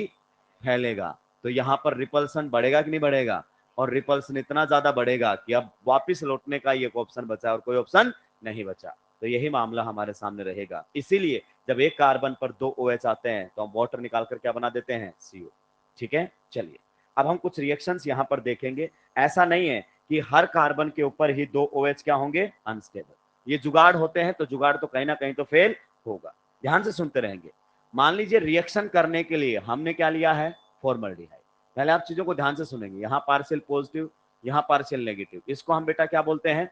फैलेगा। तो यहां पर रिपल्सन बढ़ेगा कि नहीं बढ़ेगा, और रिपल्सन इतना ज्यादा बढ़ेगा कि अब वापिस लौटने का एक ऑप्शन बचा और कोई ऑप्शन नहीं बचा। तो यही मामला हमारे सामने रहेगा। इसीलिए जब एक कार्बन पर 2 OH आते हैं तो हम वाटर निकाल कर क्या बना देते हैं, CO। ठीक है, चलिए अब हम कुछ रिएक्शंस यहां पर देखेंगे। ऐसा नहीं है कि हर कार्बन के ऊपर ही 2 OH क्या होंगे, अनस्टेबल। ये जुगाड़ होते हैं, तो जुगाड़ तो कहीं ना कहीं तो फेल होगा। ध्यान से सुनते रहेंगे। मान लीजिए रिएक्शन करने के लिए हमने क्या लिया है, फॉर्मल्डिहाइड। पहले आप चीजों को ध्यान से सुनेंगे, यहाँ पार्शियल पॉजिटिव, यहाँ पार्शियल नेगेटिव, इसको हम बेटा क्या बोलते हैं,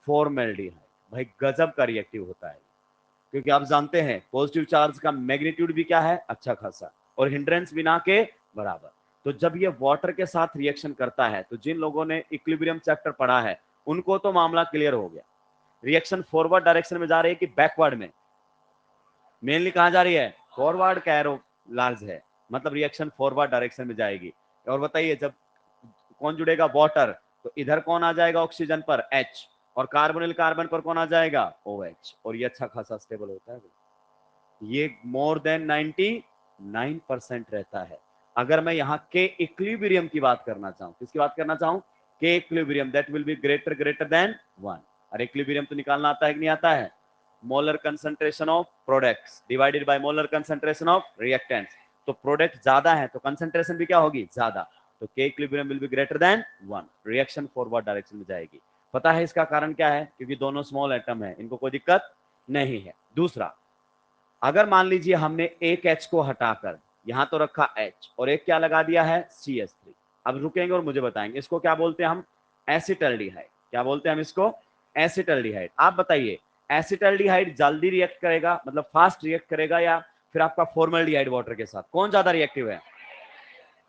फॉर्मल्डिहाइड। भाई गजब का रिएक्टिव होता है, क्योंकि आप जानते हैं पॉजिटिव चार्ज का मैग्नीट्यूड भी क्या है, अच्छा खासा, और हिंड्रेंस भी ना के बराबर। तो जब ये वाटर के साथ रिएक्शन करता है, तो जिन लोगों ने इक्विलिब्रियम चैप्टर पढ़ा है उनको तो मामला क्लियर हो गया। रिएक्शन फॉरवर्ड डायरेक्शन में जा रही है कि बैकवर्ड में, मेनली कहां जा रही है, फॉरवर्ड का एरो लार्ज है, मतलब रिएक्शन फॉरवर्ड डायरेक्शन में जाएगी। और बताइए जब कौन जुड़ेगा, वाटर, तो इधर कौन आ जाएगा ऑक्सीजन पर, H, और कार्बोनिल कार्बन पर कौन आ जाएगा, OH, और ये अच्छा खासा स्टेबल होता है। ये मोर देन 99% रहता है। अगर मैं यहाँ के इक्विलिब्रियम की बात करना चाहूं, किसकी बात करना चाहूं, के equilibrium, that will be greater than 1। और इक्विलिब्रियम तो निकालना आता है कि नहीं आता है, molar concentration of products divided by molar concentration of reactants. तो प्रोडक्ट ज्यादा है तो कंसंट्रेशन भी क्या होगी, ज्यादा। तो के equilibrium will be greater than 1, reaction forward direction में जाएगी। पता है इसका कारण क्या है, क्योंकि दोनों स्मॉल एटम है, इनको कोई दिक्कत नहीं है। दूसरा, अगर मान लीजिए हमने एक H को हटाकर यहां तो रखा H और एक क्या लगा दिया है, CH3। अब रुकेंगे और मुझे बताएंगे इसको क्या बोलते हैं हम, एसिटल्डिहाइड। क्या बोलते हैं हम इसको, एसिटल्डिहाइड। आप बताइए एसिटल्डिहाइड जल्दी रिएक्ट करेगा, मतलब फास्ट रिएक्ट करेगा, या फिर आपका फॉर्मल्डिहाइड वाटर के साथ, कौन ज्यादा रिएक्टिव है,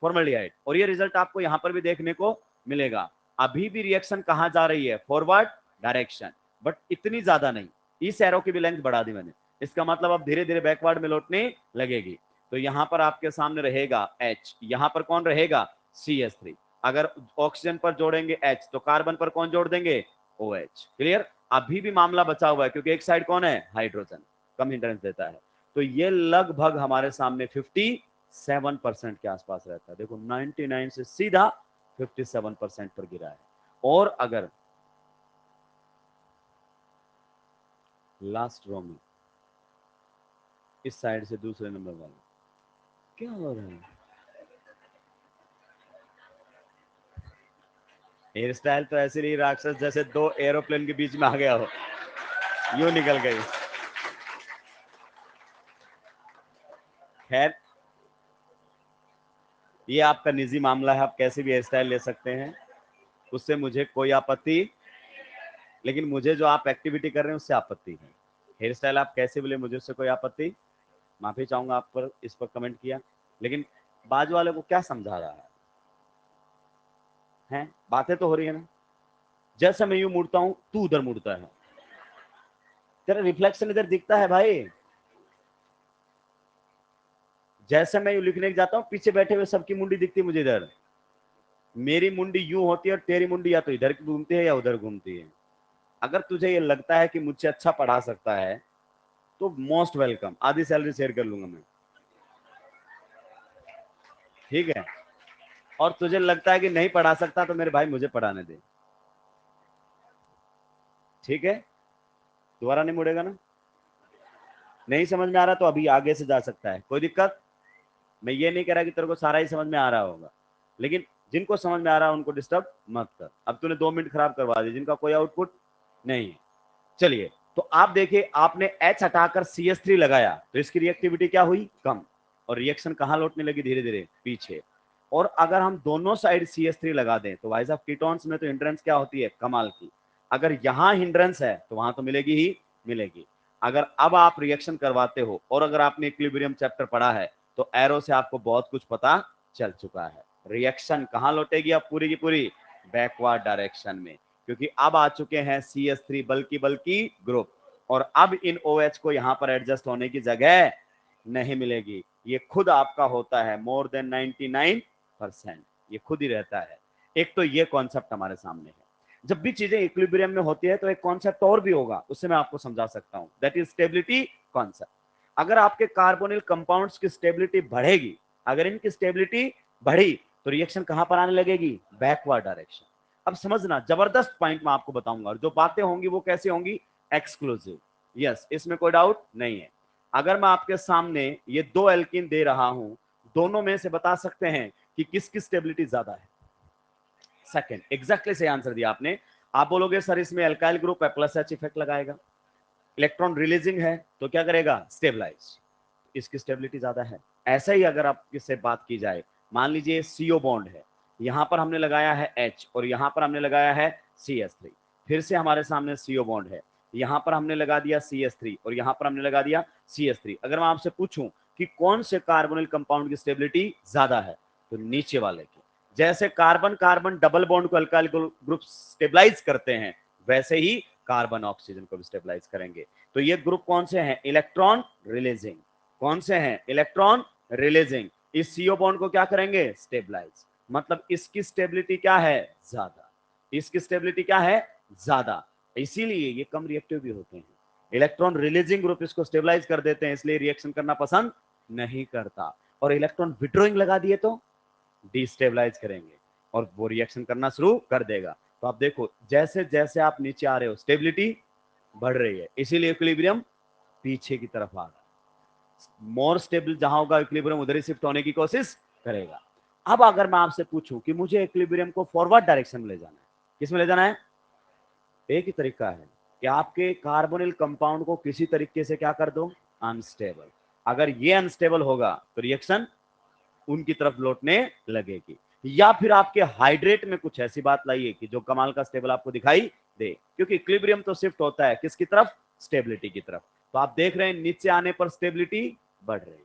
फॉर्मल्डिहाइड। और ये रिजल्ट आपको यहां पर भी देखने को मिलेगा। अभी भी रिएक्शन कहां जा रही है, फॉरवर्ड डायरेक्शन, बट इतनी ज्यादा नहीं। इस एरो की भी लेंथ बढ़ा दी मैंने, इसका मतलब अब धीरे धीरे बैकवर्ड में लौटने लगेगी। तो यहां पर आपके सामने रहेगा H, यहां पर कौन रहेगा, CH3। अगर ऑक्सीजन पर जोड़ेंगे H तो कार्बन पर कौन जोड़ देंगे, OH। क्लियर, अभी भी मामला बचा हुआ है, क्योंकि एक साइड कौन है, हाइड्रोजन, कम हिंड्रेंस देता है। तो ये लगभग हमारे सामने 57% के आसपास रहता है। देखो 99 से सीधा 57% पर गिरा है। और अगर लास्ट रो में इस साइड से दूसरे नंबर वाले, क्या हो रहा है, हेयर स्टाइल तो ऐसे रही राक्षस जैसे दो एरोप्लेन के बीच में आ गया हो, यूं निकल गई। खैर ये आपका निजी मामला है, आप कैसे भी हेयर स्टाइल ले सकते हैं, उससे मुझे कोई आपत्ति, लेकिन मुझे जो आप एक्टिविटी कर रहे हैं उससे आपत्ति है। हेयर स्टाइल आप कैसे भी ले, मुझे उससे कोई आपत्ति, माफी चाहूंगा आप पर इस पर कमेंट किया, लेकिन बाजू वाले को क्या समझा रहा है, हैं बातें तो हो रही है ना। जैसे मैं यूं मुड़ता हूं तू उधर मुड़ता है, तेरा रिफ्लेक्शन इधर दिखता है भाई। जैसे मैं यूं लिखने जाता हूं, पीछे बैठे हुए सबकी मुंडी दिखती है मुझे इधर, मेरी मुंडी यूं होती है और तेरी मुंडी या तो इधर घूमती है या उधर घूमती है। अगर तुझे ये लगता है कि मुझसे अच्छा पढ़ा सकता है तो मोस्ट वेलकम, आधी सैलरी शेयर कर लूंगा मैं, ठीक है। और तुझे लगता है कि नहीं पढ़ा सकता तो मेरे भाई मुझे पढ़ाने दे, ठीक है। दोबारा नहीं मुड़ेगा ना, नहीं समझ में आ रहा तो अभी आगे से जा सकता है, कोई दिक्कत। मैं ये नहीं कह रहा कि तेरे को सारा ही समझ में आ रहा होगा, लेकिन जिनको समझ में आ रहा है उनको डिस्टर्ब मत कर। अब तूने 2 मिनट खराब करवा दिए जिनका कोई आउटपुट नहीं है। चलिए, तो आप देखिए आपने H हटाकर CH3 लगाया तो इसकी रिएक्टिविटी क्या हुई, कम, और रिएक्शन कहां लौटने लगी, धीरे धीरे पीछे। और अगर हम दोनों साइड CH3 लगा दें तो भाई साहब कीटोन्स में तो हिंड्रेंस क्या होती है, कमाल की। अगर यहां हिंड्रेंस है तो वहां तो मिलेगी ही मिलेगी। अगर अब आप रिएक्शन करवाते हो और अगर आपने इक्विलिब्रियम चैप्टर पढ़ा है तो एरो से आपको बहुत कुछ पता चल चुका है। रिएक्शन कहां लौटेगी अब पूरी की पूरी, बैकवर्ड डायरेक्शन में, क्योंकि अब आ चुके हैं CH3 बल्कि ग्रुप, और अब इन OH को यहां पर एडजस्ट होने की जगह नहीं मिलेगी। ये खुद आपका होता है मोर देन 99%, ये खुद ही रहता है। एक तो ये कॉन्सेप्ट हमारे सामने है। जब भी चीजें इक्विलिब्रियम में होती है तो एक कॉन्सेप्ट और भी होगा, उससे मैं आपको समझा सकता हूं, दैट इज स्टेबिलिटी कॉन्सेप्ट। अगर आपके कार्बोनिल कंपाउंड्स की स्टेबिलिटी बढ़ेगी, अगर इनकी स्टेबिलिटी बढ़ी तो रिएक्शन कहां पर आने लगेगी, बैकवर्ड डायरेक्शन। अब समझना, जबरदस्त पॉइंट मैं आपको बताऊंगा, और जो बातें होंगी वो कैसे होंगी, एक्सक्लूसिव। यस, इसमें कोई डाउट नहीं है। अगर मैं आपके सामने ये दो एल्कीन दे रहा हूं, दोनों में से बता सकते हैं कि किसकी स्टेबिलिटी ज्यादा है। सेकंड, एग्जैक्टली सही आंसर दिया आपने। आप बोलोगे सर इसमें अल्काइल ग्रुप है, प्लस H इफेक्ट लगाएगा, इलेक्ट्रॉन रिलीजिंग है तो क्या करेगा, स्टेबलाइज, इसकी स्टेबिलिटी ज्यादा है। ऐसा ही अगर आप किससे बात की जाए, मान लीजिए CO बॉन्ड है, यहां पर हमने लगाया है H और यहां पर हमने लगाया है CH3, फिर से हमारे सामने CO बॉन्ड है, यहां पर हमने लगा दिया CH3 और यहां पर हमने लगा दिया CH3। अगर मैं आपसे पूछूं कि कौन से कार्बोनिल कंपाउंड की स्टेबिलिटी ज्यादा है, तो नीचे वाले की। जैसे कार्बन कार्बन डबल बॉन्ड को अल्काइल ग्रुप स्टेबलाइज करते हैं, वैसे ही कार्बन ऑक्सीजन को भी स्टेबलाइज करेंगे। तो ये ग्रुप कौन से हैं, इलेक्ट्रॉन रिलीजिंग। कौन से हैं, इलेक्ट्रॉन रिलीजिंग। इस CO बॉन्ड को क्या करेंगे, स्टेबलाइज। मतलब इसकी स्टेबिलिटी क्या है, ज्यादा। इसकी स्टेबिलिटी क्या है, ज्यादा। इसीलिए ये कम रिएक्टिव भी होते हैं। इलेक्ट्रॉन रिलीजिंग ग्रुप इसको स्टेबलाइज कर देते हैं, इसलिए रिएक्शन करना पसंद नहीं करता। और इलेक्ट्रॉन विड्रॉइंग लगा दिए तो डिस्टेबलाइज करेंगे और वो रिएक्शन करना शुरू कर देगा। तो आप देखो, जैसे जैसे आप नीचे आ रहे हो स्टेबिलिटी बढ़ रही है, इसीलिए इक्विलिब्रियम पीछे की तरफ आ रहा है। मोर स्टेबल जहां होगा इक्विलिब्रियम उधर ही शिफ्ट होने की कोशिश करेगा। अब अगर मैं आपसे पूछूं कि मुझे इक्विलिब्रियम को फॉरवर्ड डायरेक्शन में ले जाना है, किस में ले जाना है, एक ही तरीका है कि आपके कार्बोनिल कंपाउंड को किसी तरीके से क्या कर दो, अनस्टेबल। अगर ये अनस्टेबल होगा तो रिएक्शन उनकी तरफ लौटने लगेगी। या फिर आपके हाइड्रेट में कुछ ऐसी बात लाइए कि जो कमाल का स्टेबल आपको दिखाई दे, क्योंकि इक्विलिब्रियम तो शिफ्ट होता है किसकी तरफ, स्टेबिलिटी की तरफ। तो आप देख रहे हैं नीचे आने पर स्टेबिलिटी बढ़ रही है,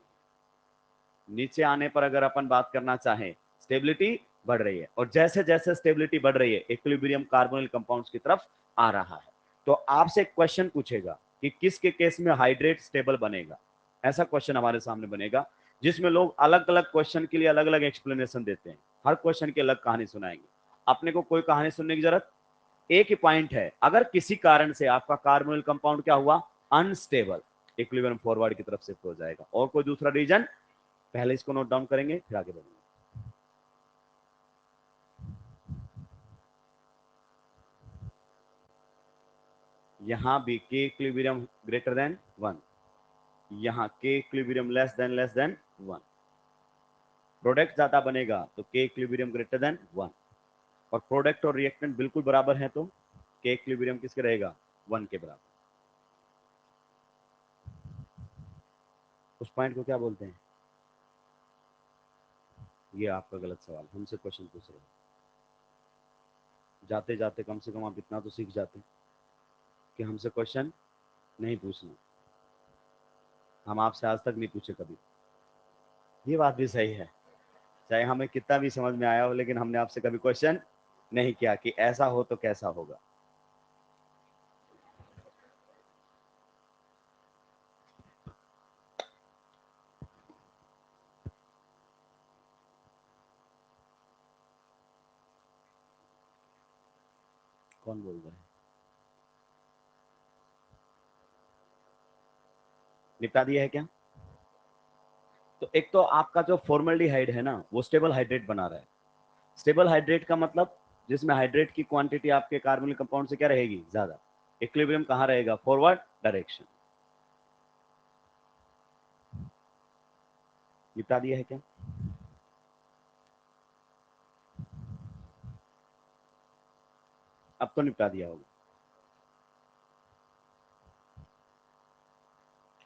नीचे आने पर अगर अपन बात करना चाहें स्टेबिलिटी बढ़ रही है, और जैसे जैसे स्टेबिलिटी बढ़ रही है इक्विलिब्रियम कार्बोनिल कंपाउंड्स की तरफ आ रहा है। तो आपसे एक क्वेश्चन पूछेगा कि किसके केस में हाइड्रेट स्टेबल बनेगा, ऐसा क्वेश्चन हमारे सामने बनेगा, जिसमें लोग अलग अलग क्वेश्चन के लिए अलग अलग एक्सप्लेनेशन देते हैं, हर क्वेश्चन की अलग कहानी सुनाएंगे। अपने को कोई कहानी सुनने की जरूरत, एक ही पॉइंट है, अगर किसी कारण से आपका कार्बोनिल कंपाउंड क्या हुआ, अनस्टेबल, इक्विलिब्रियम फॉरवर्ड की तरफ शिफ्ट हो जाएगा। और कोई दूसरा रीजन, पहले इसको नोट डाउन करेंगे फिर आगे बढ़ेंगे। यहां भी के इक्विलिब्रियम ग्रेटर देन 1, यहां के इक्विलिब्रियम लेस देन 1। प्रोडक्ट ज्यादा बनेगा तो के इक्विलिब्रियम ग्रेटर देन 1, और प्रोडक्ट और रिएक्टेंट बिल्कुल बराबर है तो के इक्विलिब्रियम किसके रहेगा, 1 के बराबर। उस पॉइंट को क्या बोलते हैं, ये आपका गलत सवाल, हमसे क्वेश्चन पूछ रहे हो। जाते जाते कम से कम आप इतना तो सीख जाते कि हमसे क्वेश्चन नहीं पूछना, हम आपसे आज तक नहीं पूछे कभी। ये बात भी सही है, चाहे हमें कितना भी समझ में आया हो, लेकिन हमने आपसे कभी क्वेश्चन नहीं किया कि ऐसा हो तो कैसा होगा। कौन बोल रहा है, निपटा दिया है क्या। तो एक तो आपका जो फॉर्मल्डिहाइड है ना, वो स्टेबल हाइड्रेट बना रहा है। स्टेबल हाइड्रेट का मतलब जिसमें हाइड्रेट की क्वांटिटी आपके कार्बोनिल कंपाउंड से क्या रहेगी, ज्यादा। इक्विलिब्रियम कहां रहेगा, फॉरवर्ड डायरेक्शन। निपटा दिया है क्या। अब तो निपटा दिया होगा।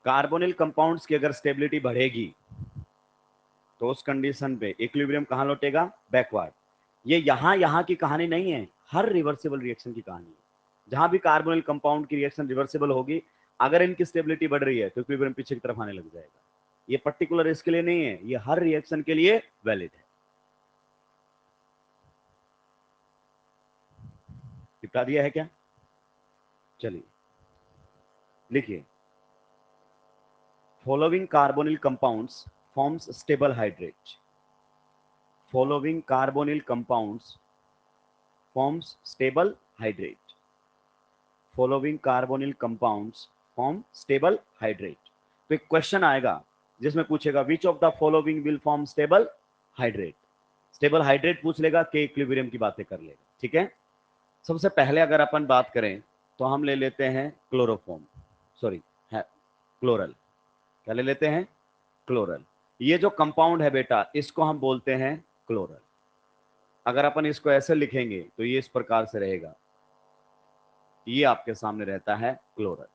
कार्बोनिल कंपाउंड्स की अगर स्टेबिलिटी बढ़ेगी तो उस कंडीशन पे इक्विलिब्रियम कहाँ लौटेगा, बैकवर्ड। ये यहाँ की कहानी नहीं है, हर रिवर्सिबल रिएक्शन की कहानी है। जहां भी कार्बोनिल कंपाउंड की रिएक्शन रिवर्सिबल होगी, अगर इनकी स्टेबिलिटी बढ़ रही है तो इक्विलिब्रियम पीछे की तरफ आने लग जाएगा। ये पर्टिकुलर इसके लिए नहीं है, ये हर रिएक्शन के लिए वैलिड है। निपटा दिया है क्या? चलिए लिखिए, following carbonyl compounds forms stable hydrate. Following carbonyl compounds forms stable hydrate. Following carbonyl compounds form stable hydrate. तो एक क्वेश्चन आएगा जिसमें पूछेगा विच of the following will form stable hydrate. Stable hydrate पूछ लेगा, के इक्विलिब्रियम की बातें कर लेगा। ठीक है, सबसे पहले अगर अपन बात करें तो हम ले लेते हैं क्लोरोफॉर्म, सॉरी है क्लोरल। क्या ले लेते हैं? क्लोरल। ये जो कंपाउंड है बेटा, इसको हम बोलते हैं क्लोरल। अगर अपन इसको ऐसे लिखेंगे तो ये इस प्रकार से रहेगा, ये आपके सामने रहता है क्लोरल।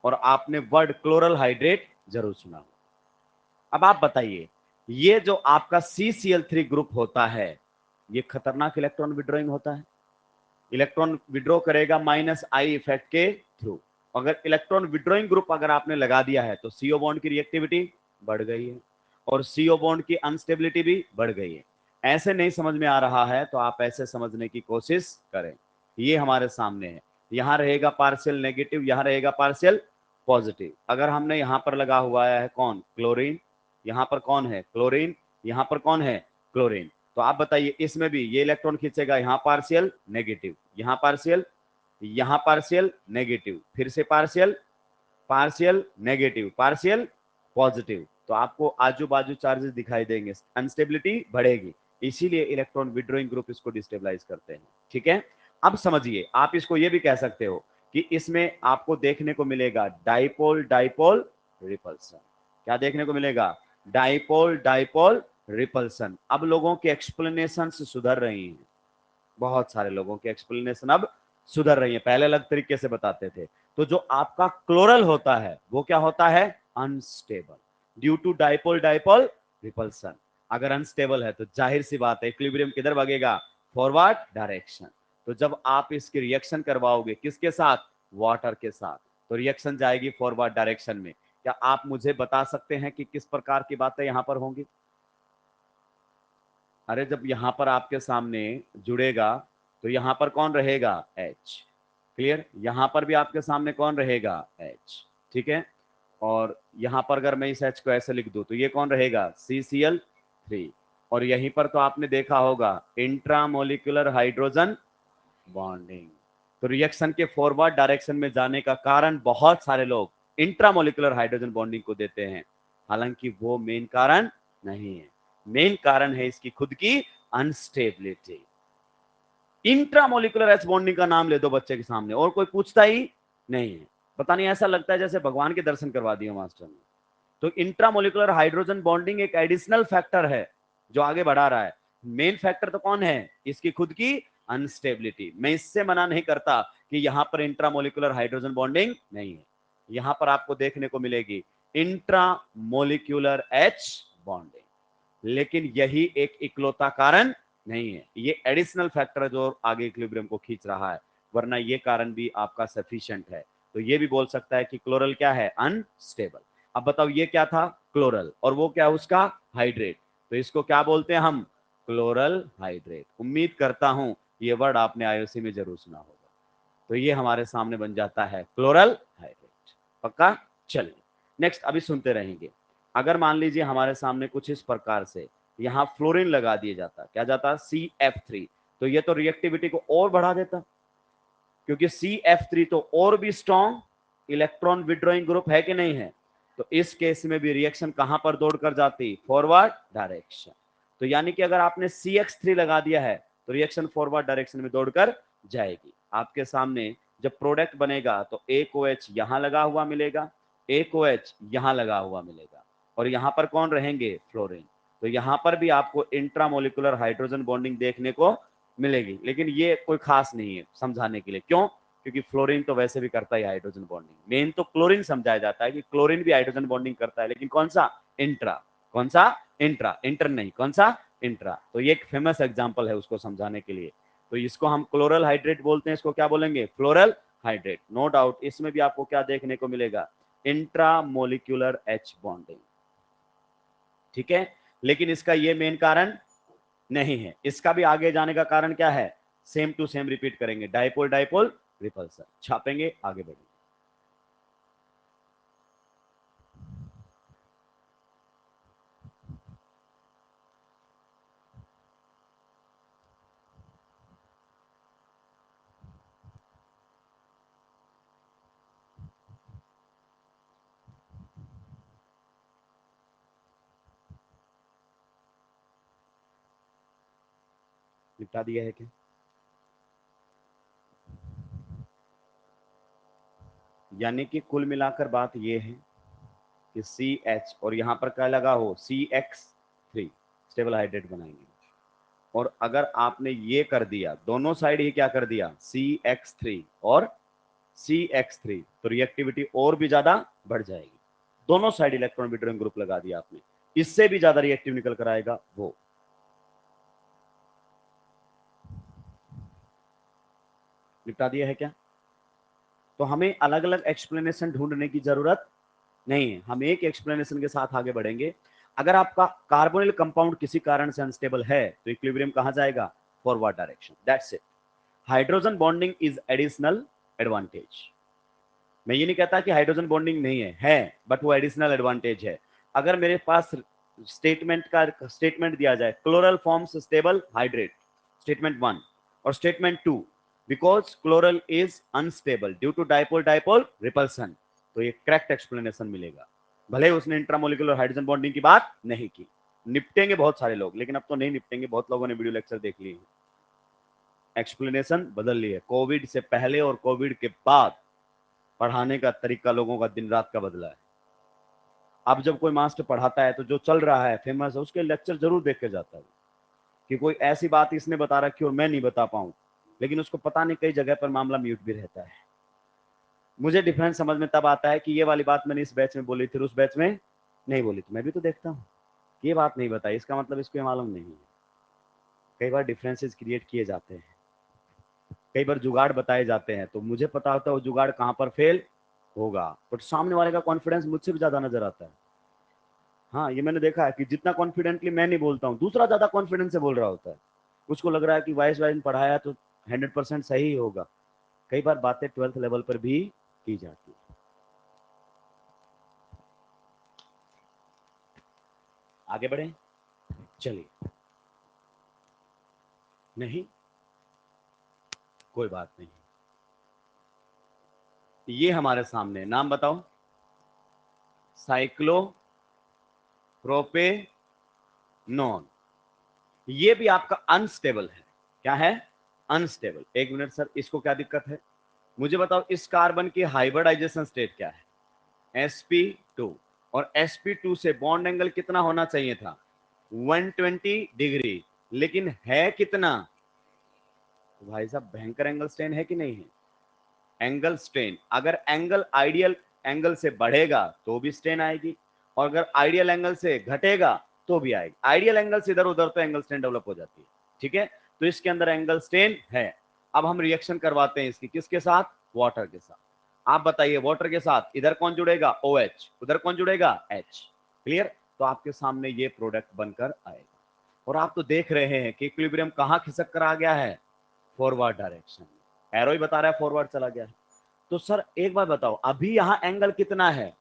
और आपने वर्ड क्लोरल हाइड्रेट जरूर सुना हो। अब आप बताइए, ये जो आपका CCl3 ग्रुप होता है, ये खतरनाक इलेक्ट्रॉन विड्रॉइंग होता है। इलेक्ट्रॉन विड्रॉ करेगा -I इफेक्ट के थ्रू। अगर इलेक्ट्रॉन विड्रॉइंग ग्रुप अगर आपने लगा दिया है तो CO बॉन्ड की रिएक्टिविटी बढ़ गई है और CO बॉन्ड की अनस्टेबिलिटी भी बढ़ गई है। ऐसे नहीं समझ में आ रहा है तो आप ऐसे समझने की कोशिश करें। ये हमारे सामने है, यहां रहेगा पार्शियल नेगेटिव, यहां रहेगा पार्शियल पॉजिटिव। अगर हमने यहां पर लगा हुआ है कौन, क्लोरीन, यहां पर कौन है क्लोरीन, यहां पर कौन है क्लोरीन, तो आप बताइए इसमें भी ये इलेक्ट्रॉन खींचेगा, यहां पार्शियल नेगेटिव, यहां पार्शियल, यहां पार्शियल नेगेटिव, फिर से partial, partial negative, partial positive. तो आपको आजू बाजू चार्जेस दिखाई देंगे, अनस्टेबिलिटी बढ़ेगी। इसीलिए इलेक्ट्रॉन विड्रॉइंग ग्रुप इसको डिस्टेबलाइज करते हैं। ठीक है, अब समझिए, आप इसको ये भी कह सकते हो कि इसमें आपको देखने को मिलेगा डाइपोल डाइपोल रिपल्सन। क्या देखने को मिलेगा? Dipole dipole repulsion. अब लोगों के एक्सप्लेनेशन सुधर रही हैं, बहुत सारे लोगों के एक्सप्लेनेशन अब सुधर रही है, पहले अलग तरीके से बताते थे। तो जो आपका क्लोरल होता है वो क्या होता है? Unstable, due to dipole dipole repulsion. अगर अनस्टेबल है तो जाहिर सी बात है इक्विलिब्रियम किधर भागेगा? Forward direction. तो जब आप इसकी रिएक्शन करवाओगे किसके साथ? वाटर के साथ, तो रिएक्शन जाएगी फॉरवर्ड डायरेक्शन में। क्या आप मुझे बता सकते हैं कि किस प्रकार की बातें यहां पर होंगी? अरे जब यहां पर आपके सामने जुड़ेगा तो यहां पर कौन रहेगा? H। क्लियर? यहां पर भी आपके सामने कौन रहेगा? H। ठीक है, और यहां पर अगर मैं इस H को ऐसे लिख दूं तो ये कौन रहेगा? CCl3। और यहीं पर तो आपने देखा होगा इंट्रामोलिकुलर हाइड्रोजन बॉन्डिंग। तो रिएक्शन के फॉरवर्ड डायरेक्शन में जाने का कारण बहुत सारे लोग इंट्रामोलिकुलर हाइड्रोजन बॉन्डिंग को देते हैं, हालांकि वो मेन कारण नहीं है। मेन कारण है इसकी खुद की अनस्टेबिलिटी। इंट्रामोलिकुलर एच बॉन्डिंग का नाम ले दो बच्चे के सामने और कोई पूछता ही नहीं है। पता नहीं, ऐसा लगता है जैसे भगवान के दर्शन करवा दिए मास्टर ने। तो इंट्रामोलिकुलर हाइड्रोजन बॉन्डिंग एक एडिशनल फैक्टर है जो आगे बढ़ा रहा है। मेन फैक्टर तो कौन है? इसकी खुद की अनस्टेबिलिटी। मैं इससे मना नहीं करता कि यहां पर इंट्रामोलिकुलर हाइड्रोजन बॉन्डिंग नहीं है, यहां पर आपको देखने को मिलेगी इंट्रामोलिकुलर एच बॉन्डिंग, लेकिन यही एक इकलौता कारण नहीं है। ये एडिशनल फैक्टर है जो आगे इक्विलिब्रियम को खींच रहा है, वरना ये कारण भी आपका सफिशिएंट है। तो ये भी बोल सकता है कि क्लोरल क्या है? अनस्टेबल। अब बताओ ये क्या था? क्लोरल, और वो क्या उसका? हाइड्रेट। तो इसको क्या बोलते हैं हम? Chloral hydrate. उम्मीद करता हूं ये वर्ड आपने आईओसी में जरूर सुना होगा। तो ये हमारे सामने बन जाता है क्लोरल हाइड्रेट। पक्का? चलिए नेक्स्ट अभी सुनते रहेंगे। अगर मान लीजिए हमारे सामने कुछ इस प्रकार से यहां फ्लोरीन लगा दिया जाता, क्या जाता? CF3। तो ये तो रिएक्टिविटी को और बढ़ा देता, क्योंकि CF3 तो और भी स्ट्रॉन्ग इलेक्ट्रॉन विड्रॉइंग ग्रुप है कि नहीं है। तो इस केस में भी रिएक्शन कहां पर दौड़ कर जाती? Forward direction. तो यानी कि अगर आपने CH3 लगा दिया है तो रिएक्शन फॉरवर्ड डायरेक्शन में दौड़कर जाएगी। आपके सामने जब प्रोडक्ट बनेगा तो एक OH यहां लगा हुआ मिलेगा, एक OH यहां लगा हुआ मिलेगा, और यहां पर कौन रहेंगे? फ्लोरीन। तो यहां पर भी आपको इंट्रामोलिकुलर हाइड्रोजन बॉन्डिंग देखने को मिलेगी, लेकिन ये कोई खास नहीं है समझाने के लिए। क्यों? क्योंकि फ्लोरीन तो वैसे भी करता है हाइड्रोजन बॉन्डिंग। मेन तो क्लोरीन समझाया जाता है कि क्लोरीन भी हाइड्रोजन बॉन्डिंग करता है, लेकिन कौन सा? इंट्रा। कौन सा? इंट्रा, इंटर नहीं, कौन सा, इंट्रा। तो ये एक फेमस एग्जांपल है उसको समझाने के लिए। तो इसको हम क्लोरल हाइड्रेट बोलते हैं, इसको क्या बोलेंगे, फ्लोरल हाइड्रेट। नो डाउट इसमें भी आपको क्या देखने को मिलेगा, इंट्रा मोलिक्यूलर एच बॉन्डिंग, ठीक है। लेकिन इसका ये मेन कारण नहीं है, इसका भी आगे जाने का कारण क्या है, सेम टू सेम रिपीट करेंगे, डाइपोल डाइपोल रिपल्सर छापेंगे, आगे बढ़ेंगे। निपटा दिया है क्या, यानी कि कुल मिलाकर बात यह है कि सी एच और यहां पर क्या लगा हो, CX3 स्टेबल हाइड्रेट बनाएंगे। और अगर आपने ये कर दिया, दोनों साइड ही क्या कर दिया, CX3 और CX3, तो रिएक्टिविटी और भी ज्यादा बढ़ जाएगी। दोनों साइड इलेक्ट्रॉन विड्रॉइंग ग्रुप लगा दिया आपने, इससे भी ज्यादा रिएक्टिव निकल कर आएगा वो। निपटा दिया है क्या। तो हमें अलग अलग एक्सप्लेनेशन ढूंढने की जरूरत नहीं है, हम एक एक्सप्लेनेशन के साथ आगे बढ़ेंगे। अगर आपका कार्बोनिल कंपाउंड किसी कारण से अनस्टेबल है तो इक्विलिब्रियम कहां जाएगा, forward direction, that's it. Hydrogen bonding is additional advantage. मैं ये नहीं कहता कि हाइड्रोजन बॉन्डिंग नहीं है, बट वो एडिशनल एडवांटेज है। अगर मेरे पास स्टेटमेंट दिया जाए, chloral forms stable hydrate, statement 1, और statement 2, because chloral is unstable due to dipole dipole repulsion, तो ये करेक्ट एक्सप्लेनेशन मिलेगा। भले उसने इंट्रामोलिकुलर हाइड्रोजन बॉन्डिंग की बात नहीं की। निपटेंगे बहुत सारे लोग, लेकिन अब तो नहीं निपटेंगे, बहुत लोगों ने वीडियो लेक्चर देख लिए, एक्सप्लेनेशन बदल ली है। कोविड से पहले और कोविड के बाद पढ़ाने का तरीका लोगों का दिन रात का बदला है। अब जब कोई मास्टर पढ़ाता है तो जो चल रहा है फेमस है उसके लेक्चर जरूर देख के जाता है, कि कोई ऐसी बात इसने बता रखी और मैं नहीं बता पाऊं, लेकिन उसको पता नहीं कई जगह पर मामला म्यूट भी रहता है। मुझे डिफरेंस समझ में तब आता है कि ये वाली बात मैंने इस बैच में बोली थी, उस बैच में नहीं बोली थी। मैं भी तो देखता हूँ, ये बात नहीं बताई इसका मतलब इसको मालूम नहीं है। कई बार डिफरेंसेस क्रिएट किए जाते हैं, कई बार जुगाड़ बताए जाते हैं, तो मुझे पता होता है वो जुगाड़ कहां पर फेल होगा, बट सामने वाले का कॉन्फिडेंस मुझसे भी ज्यादा नजर आता है। हाँ, ये मैंने देखा है कि जितना कॉन्फिडेंटली मैं नहीं बोलता हूँ, दूसरा ज्यादा कॉन्फिडेंस से बोल रहा होता है। उसको लग रहा है कि वाइस वाइस पढ़ाया तो 100% सही ही होगा। कई बार बातें 12th लेवल पर भी की जाती है। आगे बढ़े, चलिए। नहीं, कोई बात नहीं। ये हमारे सामने नाम बताओ, साइक्लो प्रोपेनॉन। ये भी आपका अनस्टेबल है। क्या है, अनस्टेबल। एक मिनट सर, इसको क्या दिक्कत है, मुझे बताओ। इस कार्बन की हाइब्रिडाइजेशन स्टेट क्या है, sp2, और sp2 से बॉन्ड एंगल कितना होना चाहिए था, 120 डिग्री, लेकिन है कितना। तो भाई साहब भयंकर एंगल स्ट्रेन है कि नहीं है, एंगल स्ट्रेन। अगर एंगल आइडियल एंगल से बढ़ेगा तो भी स्ट्रेन आएगी, और अगर आइडियल एंगल से घटेगा तो भी आएगी। आइडियल एंगल से इधर उधर तो एंगल स्ट्रेन डेवलप हो जाती है, ठीक है। तो इसके अंदर एंगल स्ट्रेन है। अब हम रिएक्शन करवाते हैं इसकी, किसके साथ, वाटर के साथ। आप बताइए, वाटर के साथ इधर कौन जुड़ेगा, OH, उधर कौन जुड़ेगा, H। क्लियर। तो आपके सामने ये प्रोडक्ट बनकर आएगा, और आप तो देख रहे हैं कि इक्विलिब्रियम कहां खिसक कर आ गया है, फॉरवर्ड डायरेक्शन में। एरो ही बता रहा है फॉरवर्ड चला गया है। तो सर एक बार बताओ, अभी यहां एंगल कितना है,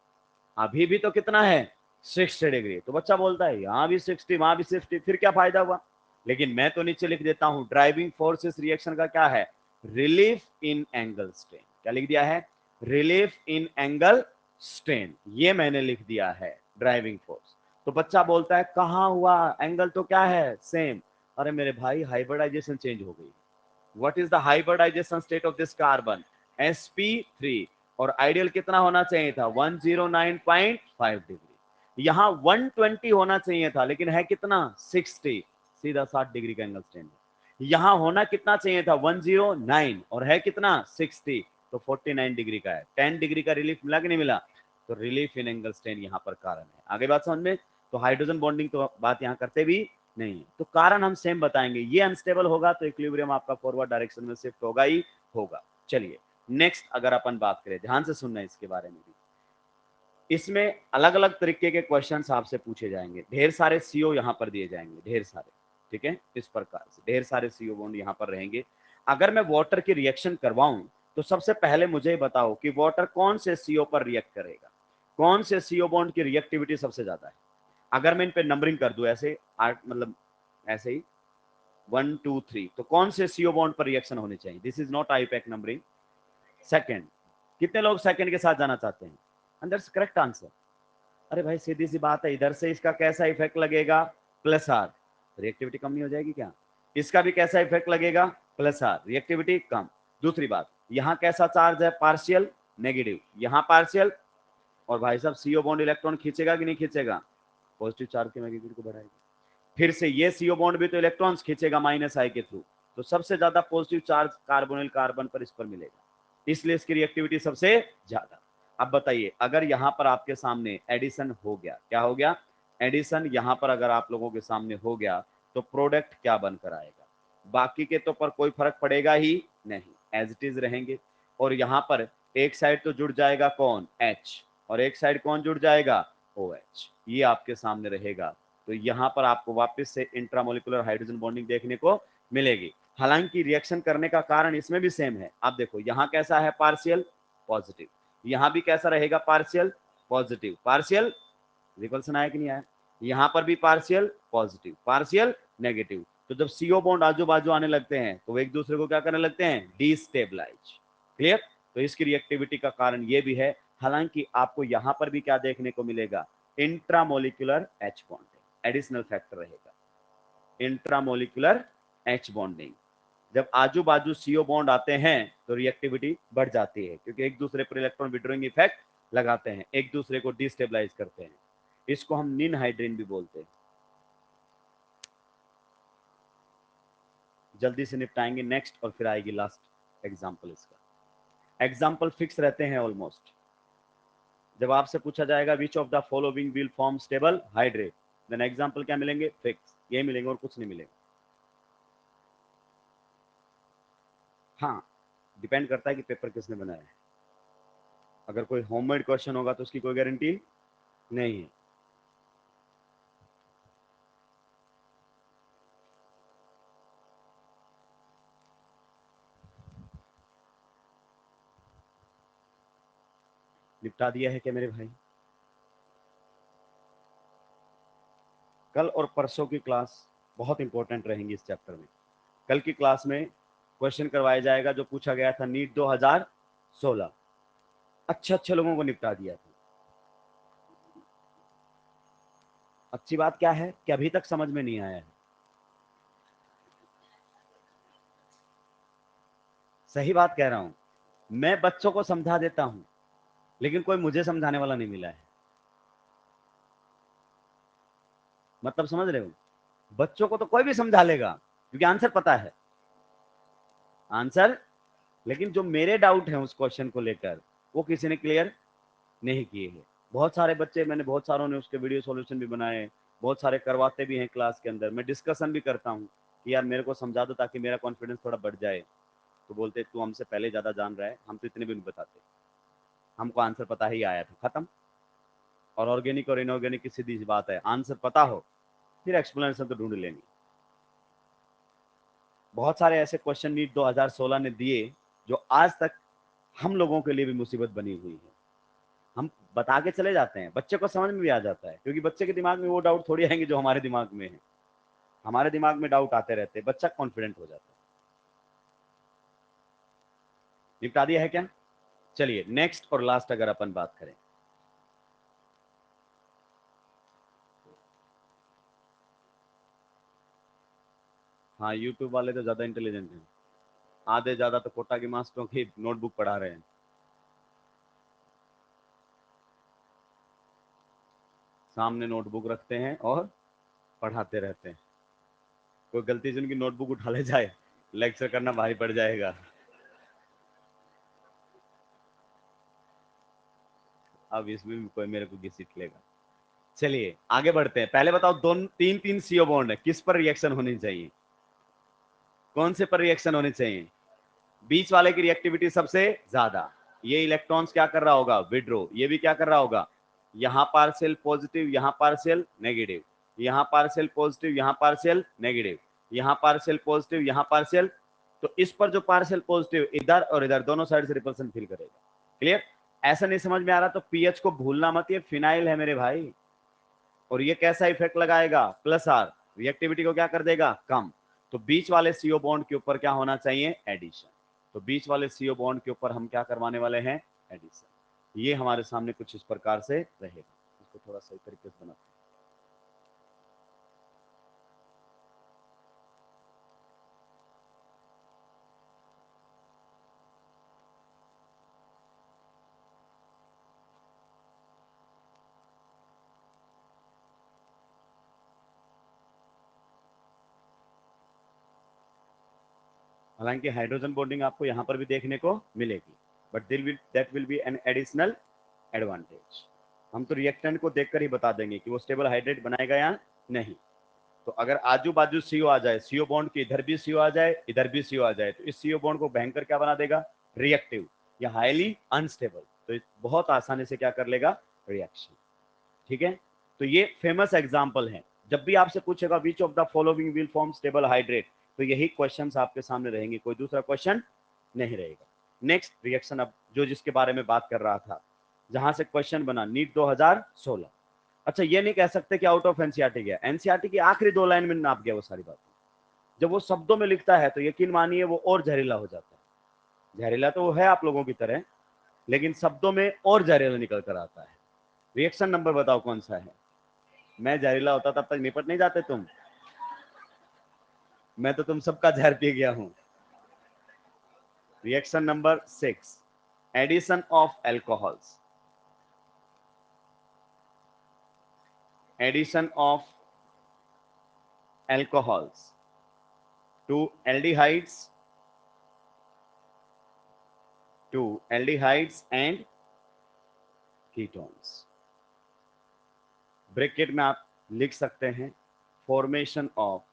अभी भी तो कितना है, 60 डिग्री। तो बच्चा बोलता है यहां भी 60, वहां भी 60, फिर क्या फायदा हुआ। लेकिन मैं तो नीचे लिख देता हूं, ड्राइविंग फोर्स इस रिएक्शन का क्या है, रिलीफ इन एंगल स्ट्रेन। क्या लिख दिया है, रिलीफ इन एंगल स्ट्रेन, ये मैंने लिख दिया है ड्राइविंग फोर्स। तो बच्चा बोलता है कहां हुआ, एंगल तो क्या है, सेम। अरे मेरे भाई हाइब्रिडाइजेशन चेंज हो गई। What is the hybridisation state of this carbon, sp3, और आइडियल कितना होना चाहिए था, 109.5 डिग्री। यहां 120 होना चाहिए था, लेकिन है कितना, 60, सीधा 60 डिग्री का एंगल स्टैंड है। यहां होना कितना चाहिए था, 109, और है कितना, 60, तो 49 डिग्री का है। 10 डिग्री का रिलीफ मिला कि नहीं मिला। तो रिलीफ इन एंगल स्टैंड यहां पर कारण है। आगे बात समझ में, तो हाइड्रोजन बॉन्डिंग तो बात यहाँ करते भी नहीं है। तो कारण हम सेम बताएंगे, ये अनस्टेबल होगा तो इक्विलिब्रियम आपका फॉरवर्ड डायरेक्शन में शिफ्ट होगा ही होगा। चलिए नेक्स्ट अगर अपन बात करें, ध्यान से सुनना इसके बारे में भी, इसमें अलग अलग तरीके के क्वेश्चंस आपसे पूछे जाएंगे, ढेर सारे सीओ यहाँ पर दिए जाएंगे, ढेर सारे, ठीक है, इस प्रकार से ढेर सारे सीओ बॉन्ड यहाँ पर रहेंगे। अगर मैं वाटर की रिएक्शन करवाऊं तो सबसे पहले मुझे बताओ कि वाटर कौन से सीओ पर रिएक्ट करेगा, कौन से सीओ बॉन्ड की रिएक्टिविटी सबसे ज्यादा है। अगर मैं इन पे नंबरिंग कर दूं ऐसे मतलब ऐसे ही 1 2 3, तो कौन से सीओ बॉन्ड पर रिएक्शन होनी चाहिए? This is not IUPAC numbering. Second, कितने लोग सेकंड के साथ जाना चाहते हैं? अंदर से करेक्ट आंसर। अरे भाई सीधी सी बात है, इधर से इसका कैसा इफेक्ट लगेगा? प्लस आर, रिएक्टिविटी कम नहीं हो जाएगी क्या? इसका भी कैसा इफेक्ट लगेगा? प्लस आर, रिएक्टिविटी कम। दूसरी बात, यहां कैसा चार्ज है? पार्शियल नेगेटिव, यहां पार्शियल, और भाई साहब सीओ बॉन्ड इलेक्ट्रॉन खींचेगा कि नहीं खींचेगा? पॉजिटिव चार्ज के मैग्नीट्यूड को बढ़ाएगा। फिर से ये सीओ बॉन्ड भी तो इलेक्ट्रॉन्स खींचेगा माइनस आई के थ्रू, तो सबसे ज्यादा पॉजिटिव चार्ज कार्बोनिल कार्बन पर इस पर मिलेगा, इसलिए इसकी रिएक्टिविटी सबसे ज्यादा। अब बताइए, अगर यहां पर आपके सामने एडिशन हो गया, क्या हो गया? एडिशन यहां पर अगर आप लोगों के सामने हो गया तो प्रोडक्ट क्या बनकर आएगा? बाकी के तो पर कोई फर्क पड़ेगा ही नहीं, एज इट इज रहेंगे। और यहां पर एक साइड तो जुड़ जाएगा कौन? एच, और एक साइड कौन जुड़ जाएगा? ओ एच, ये आपके सामने रहेगा। तो यहां पर आपको वापस से इंट्रामोलिकुलर हाइड्रोजन बॉन्डिंग देखने को मिलेगी। हालांकि रिएक्शन करने का कारण इसमें भी सेम है। आप देखो यहां कैसा है? पार्शियल पॉजिटिव, यहां भी कैसा रहेगा? पार्शियल पॉजिटिव, पार्शियल रिपल्सन आया कि नहीं आया? यहां पर भी पार्शियल पॉजिटिव पार्शियल नेगेटिव। तो जब सीओ बॉन्ड आजू बाजू आने लगते हैं तो वो एक दूसरे को क्या करने लगते हैं? डिस्टेबलाइज। क्लियर? तो इसकी रिएक्टिविटी का कारण ये भी है। हालांकि आपको यहां पर भी क्या देखने को मिलेगा? Intramolecular H bonding additional factor रहेगा, इंट्रामोलिकुलर एच बॉन्डिंग। जब आजू बाजू सीओ बॉन्ड आते हैं तो रिएक्टिविटी बढ़ जाती है, क्योंकि एक दूसरे पर इलेक्ट्रॉन विड्रॉइंग इफेक्ट लगाते हैं, एक दूसरे को डिस्टेबलाइज करते हैं। इसको हम निन हाइड्रीन भी बोलते हैं। जल्दी से निपटाएंगे नेक्स्ट, और फिर आएगी लास्ट एग्जाम्पल। इसका एग्जाम्पल फिक्स रहते हैं ऑलमोस्ट। जब आपसे पूछा जाएगा which of the following will form stable hydrate, then example क्या मिलेंगे? फिक्स, ये मिलेंगे और कुछ नहीं मिलेगा। हाँ, डिपेंड करता है कि पेपर किसने बनाया है। अगर कोई होममेड क्वेश्चन होगा तो उसकी कोई गारंटी नहीं है। निपटा दिया है क्या मेरे भाई? कल और परसों की क्लास बहुत इंपॉर्टेंट रहेंगी इस चैप्टर में। कल की क्लास में क्वेश्चन करवाया जाएगा जो पूछा गया था नीट 2016, अच्छे अच्छे लोगों को निपटा दिया था। अच्छी बात क्या है कि अभी तक समझ में नहीं आया है। सही बात कह रहा हूं, मैं बच्चों को समझा देता हूं लेकिन कोई मुझे समझाने वाला नहीं मिला है। मतलब समझ रहे हो? बच्चों को तो कोई भी समझा लेगा क्योंकि आंसर पता है, आंसर, लेकिन जो मेरे डाउट है उस क्वेश्चन को लेकर वो किसी ने क्लियर नहीं किए हैं। बहुत सारे बच्चे, मैंने बहुत सारों ने उसके वीडियो सॉल्यूशन भी बनाए, बहुत सारे करवाते भी हैं क्लास के अंदर। मैं डिस्कशन भी करता हूँ कि यार मेरे को समझा दो ताकि मेरा कॉन्फिडेंस थोड़ा बढ़ जाए। तो बोलते तू हमसे पहले ज्यादा जान रहा है, हम तो इतने भी नहीं बताते, हमको आंसर पता ही आया था, खत्म। और ऑर्गेनिक और इनऑर्गेनिक की सीधी सी बात है, आंसर पता हो फिर एक्सप्लेनेशन तो ढूंढ लेंगे। बहुत सारे ऐसे क्वेश्चन नीट 2016 ने दिए जो आज तक हम लोगों के लिए भी मुसीबत बनी हुई है। हम बता के चले जाते हैं, बच्चे को समझ में भी आ जाता है, क्योंकि बच्चे के दिमाग में वो डाउट थोड़ी आएंगे जो हमारे दिमाग में है। हमारे दिमाग में डाउट आते रहते हैं, बच्चा कॉन्फिडेंट हो जाता है। निपटा दिया है क्या? चलिए नेक्स्ट और लास्ट अगर अपन बात करें, हाँ यूट्यूब वाले तो ज्यादा इंटेलिजेंट हैं, आधे ज्यादा तो कोटा के मास्टरों की नोटबुक पढ़ा रहे हैं। सामने नोटबुक रखते हैं और पढ़ाते रहते हैं। कोई गलती से उनकी नोटबुक उठा ले जाए, लेक्चर करना भारी पड़ जाएगा। अब इसमें भी कोई मेरे को घिसीट लेगा। चलिए आगे बढ़ते हैं। पहले बताओ, दो तीन तीन CO बॉन्ड है, किस पर रिएक्शन होनी चाहिए? कौन से पर रिएक्शन होनी चाहिए? बीच वाले की रिएक्टिविटी सबसे ज्यादा। ये इलेक्ट्रॉन्स क्या कर रहा होगा? विड्रॉ। ये भी क्या कर रहा होगा? यहाँ पार्शियल पॉजिटिव, यहाँ पार्शियल नेगेटिव, यहाँ पार्शियल पॉजिटिव, यहाँ पार्शियल नेगेटिव, यहाँ पार्शियल पॉजिटिव, यहाँ पार्शियल। तो इस पर जो पार्शियल पॉजिटिव इधर और इधर दोनों साइड से रिपल्सन फील करेगा। क्लियर? ऐसा नहीं समझ में आ रहा तो पीएच को भूलना मत, ये फिनाइल है मेरे भाई। और ये कैसा इफेक्ट लगाएगा? प्लस आर, रिएक्टिविटी को क्या कर देगा? कम। तो बीच वाले CO बॉन्ड के ऊपर क्या होना चाहिए? एडिशन। तो बीच वाले CO बॉन्ड के ऊपर हम क्या करवाने वाले हैं? एडिशन। ये हमारे सामने कुछ इस प्रकार से रहेगा। इसको थोड़ा सही तरीके से बनाते हैं। हालांकि हाइड्रोजन बॉन्डिंग आपको यहां पर भी देखने को मिलेगी, but that will be an additional advantage. हम तो रिएक्टेंट को देखकर ही बता देंगे कि वो स्टेबल हाइड्रेट बनाएगा या नहीं। तो अगर आजू बाजू CO आ जाए, CO बॉन्ड के इधर भी CO आ जाए, इधर भी CO आ जाए, तो इस CO बॉन्ड को भयंकर क्या बना देगा? रिएक्टिव या हाईली अनस्टेबल। तो बहुत आसानी से क्या कर लेगा? रिएक्शन। ठीक है, तो ये फेमस एग्जांपल है। जब भी आपसे पूछेगा विच of the following will form stable hydrate, तो यही क्वेश्चंस आपके सामने रहेंगे, कोई दूसरा क्वेश्चन नहीं रहेगा। नेक्स्ट रिएक्शन, अब जो जिसके बारे में बात कर रहा था, जहां से क्वेश्चन बना नीट 2016। अच्छा, ये नहीं कह सकते कि आउट ऑफ एनसीईआरटी गया, एनसीईआरटी की आखिरी 2 लाइन में नाप गया वो सारी बातें। जब वो शब्दों में लिखता है तो यकीन मानिए वो और जहरीला हो जाता है। जहरीला तो वो है आप लोगों की तरह, लेकिन शब्दों में और जहरीला निकल कर आता है। रिएक्शन नंबर बताओ कौन सा है? मैं जहरीला होता तब तक निपट नहीं जाते तुम। मैं तो तुम सबका जहर पी गया हूं। Reaction number 6, addition of alcohols. Addition of alcohols to aldehydes and ketones। Bracket में आप लिख सकते हैं formation of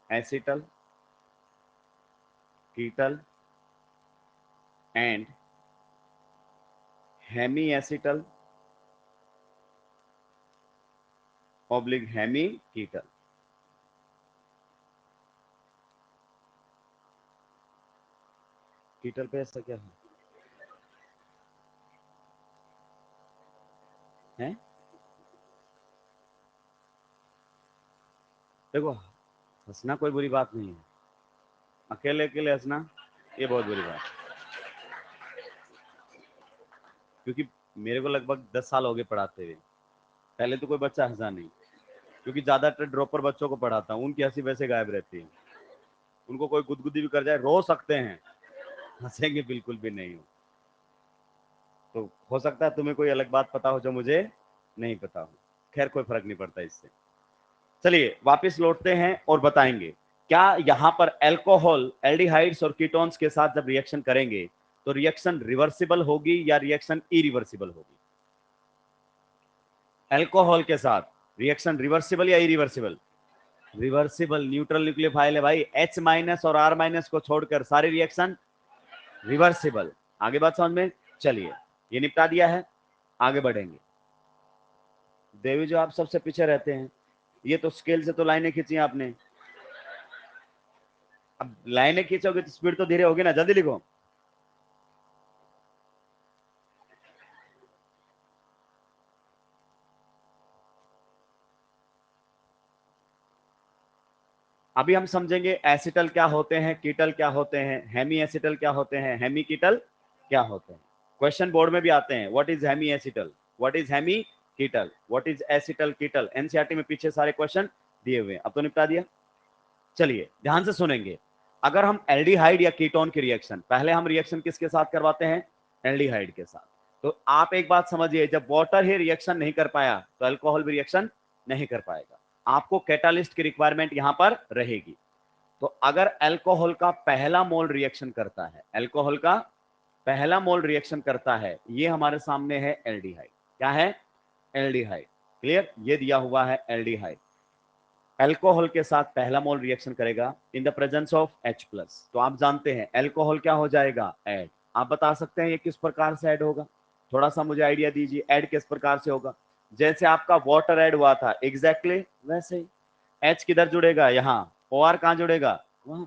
acetal, ketal and hemiacetal oblique hemiketal. Ketal पे ऐसा क्या है? देखो, हंसना कोई बुरी बात नहीं है, अकेले अकेले हंसना ये बहुत बुरी बात है। क्योंकि मेरे को लगभग 10 साल हो गए पढ़ाते हुए, पहले तो कोई बच्चा हंसा नहीं, क्योंकि ज्यादातर ड्रॉपर बच्चों को पढ़ाता हूँ, उनकी हंसी वैसे गायब रहती है। उनको कोई गुदगुदी भी कर जाए रो सकते हैं, हंसेंगे बिल्कुल भी नहीं हो। तो हो सकता है तुम्हें कोई अलग बात पता हो जो मुझे नहीं पता हो, खैर कोई फर्क नहीं पड़ता इससे। चलिए वापस लौटते हैं और बताएंगे क्या यहां पर एल्कोहल एल्डिहाइड्स और कीटोन्स के साथ जब रिएक्शन करेंगे तो रिएक्शन रिवर्सिबल होगी या रिएक्शन इरिवर्सिबल होगी? एल्कोहल के साथ रिएक्शन रिवर्सिबल या इरिवर्सिबल? रिवर्सिबल। न्यूट्रल न्यूक्लियोफाइल है भाई, H- और R- को छोड़कर सारी रिएक्शन रिवर्सिबल। आगे बात समझ में? चलिए ये निपटा दिया है, आगे बढ़ेंगे। देवी जो आप सबसे पीछे रहते हैं, ये तो स्केल से तो लाइनें खींची आपने, अब लाइनें खींचोगे तो स्पीड तो धीरे होगी ना, जल्दी लिखो। अभी हम समझेंगे एसिटल क्या होते हैं, कीटल क्या होते हैं, हेमी एसिटल क्या होते हैं, हेमी कीटल क्या होते हैं। क्वेश्चन बोर्ड में भी आते हैं, what is hemiacetal, what is hemiketal, what is acetal ketal. NCERT में पीछे सारे क्वेश्चन दिए हुए हैं, अब तो निपटा दिया। चलिए ध्यान से सुनेंगे। अगर हम एल्डिहाइड या कीटोन की रिएक्शन, पहले हम रिएक्शन किसके साथ करवाते हैं? एल्डिहाइड के साथ। तो आप एक बात समझिए, जब वाटर ही रिएक्शन नहीं कर पाया तो अल्कोहल भी रिएक्शन नहीं कर पाएगा, आपको कैटालिस्ट की रिक्वायरमेंट यहां पर रहेगी। तो अगर अल्कोहल का पहला मोल रिएक्शन करता है, अल्कोहल का पहला मोल रिएक्शन करता है, ये हमारे सामने है एल्डिहाइड। क्या है? एल्डिहाइड। क्लियर? ये दिया हुआ है एल्डिहाइड। अल्कोहल के साथ पहला मोल रिएक्शन करेगा in the presence of H plus. तो आप जानते हैं अल्कोहल क्या हो जाएगा? ऐड। आप बता सकते हैं ये किस प्रकार से ऐड होगा? थोड़ा सा मुझे आइडिया दीजिए, ऐड किस प्रकार से होगा? जैसे आपका वाटर ऐड हुआ था एग्जैक्टली वैसे ही। H किधर जुड़ेगा? यहाँ। OR कहाँ जुड़ेगा? वहां।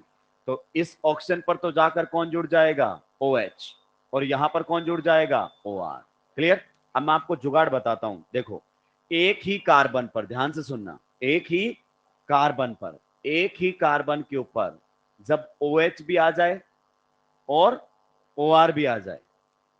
तो इस ऑक्सीजन पर तो जाकर कौन जुड़ जाएगा? OH। और यहां पर कौन जुड़ जाएगा? OR। क्लियर? अब मैं आपको जुगाड़ बताता हूं। देखो, एक ही कार्बन पर, ध्यान से सुनना, एक ही कार्बन पर, एक ही कार्बन के ऊपर जब OH भी आ जाए और OR भी आ जाए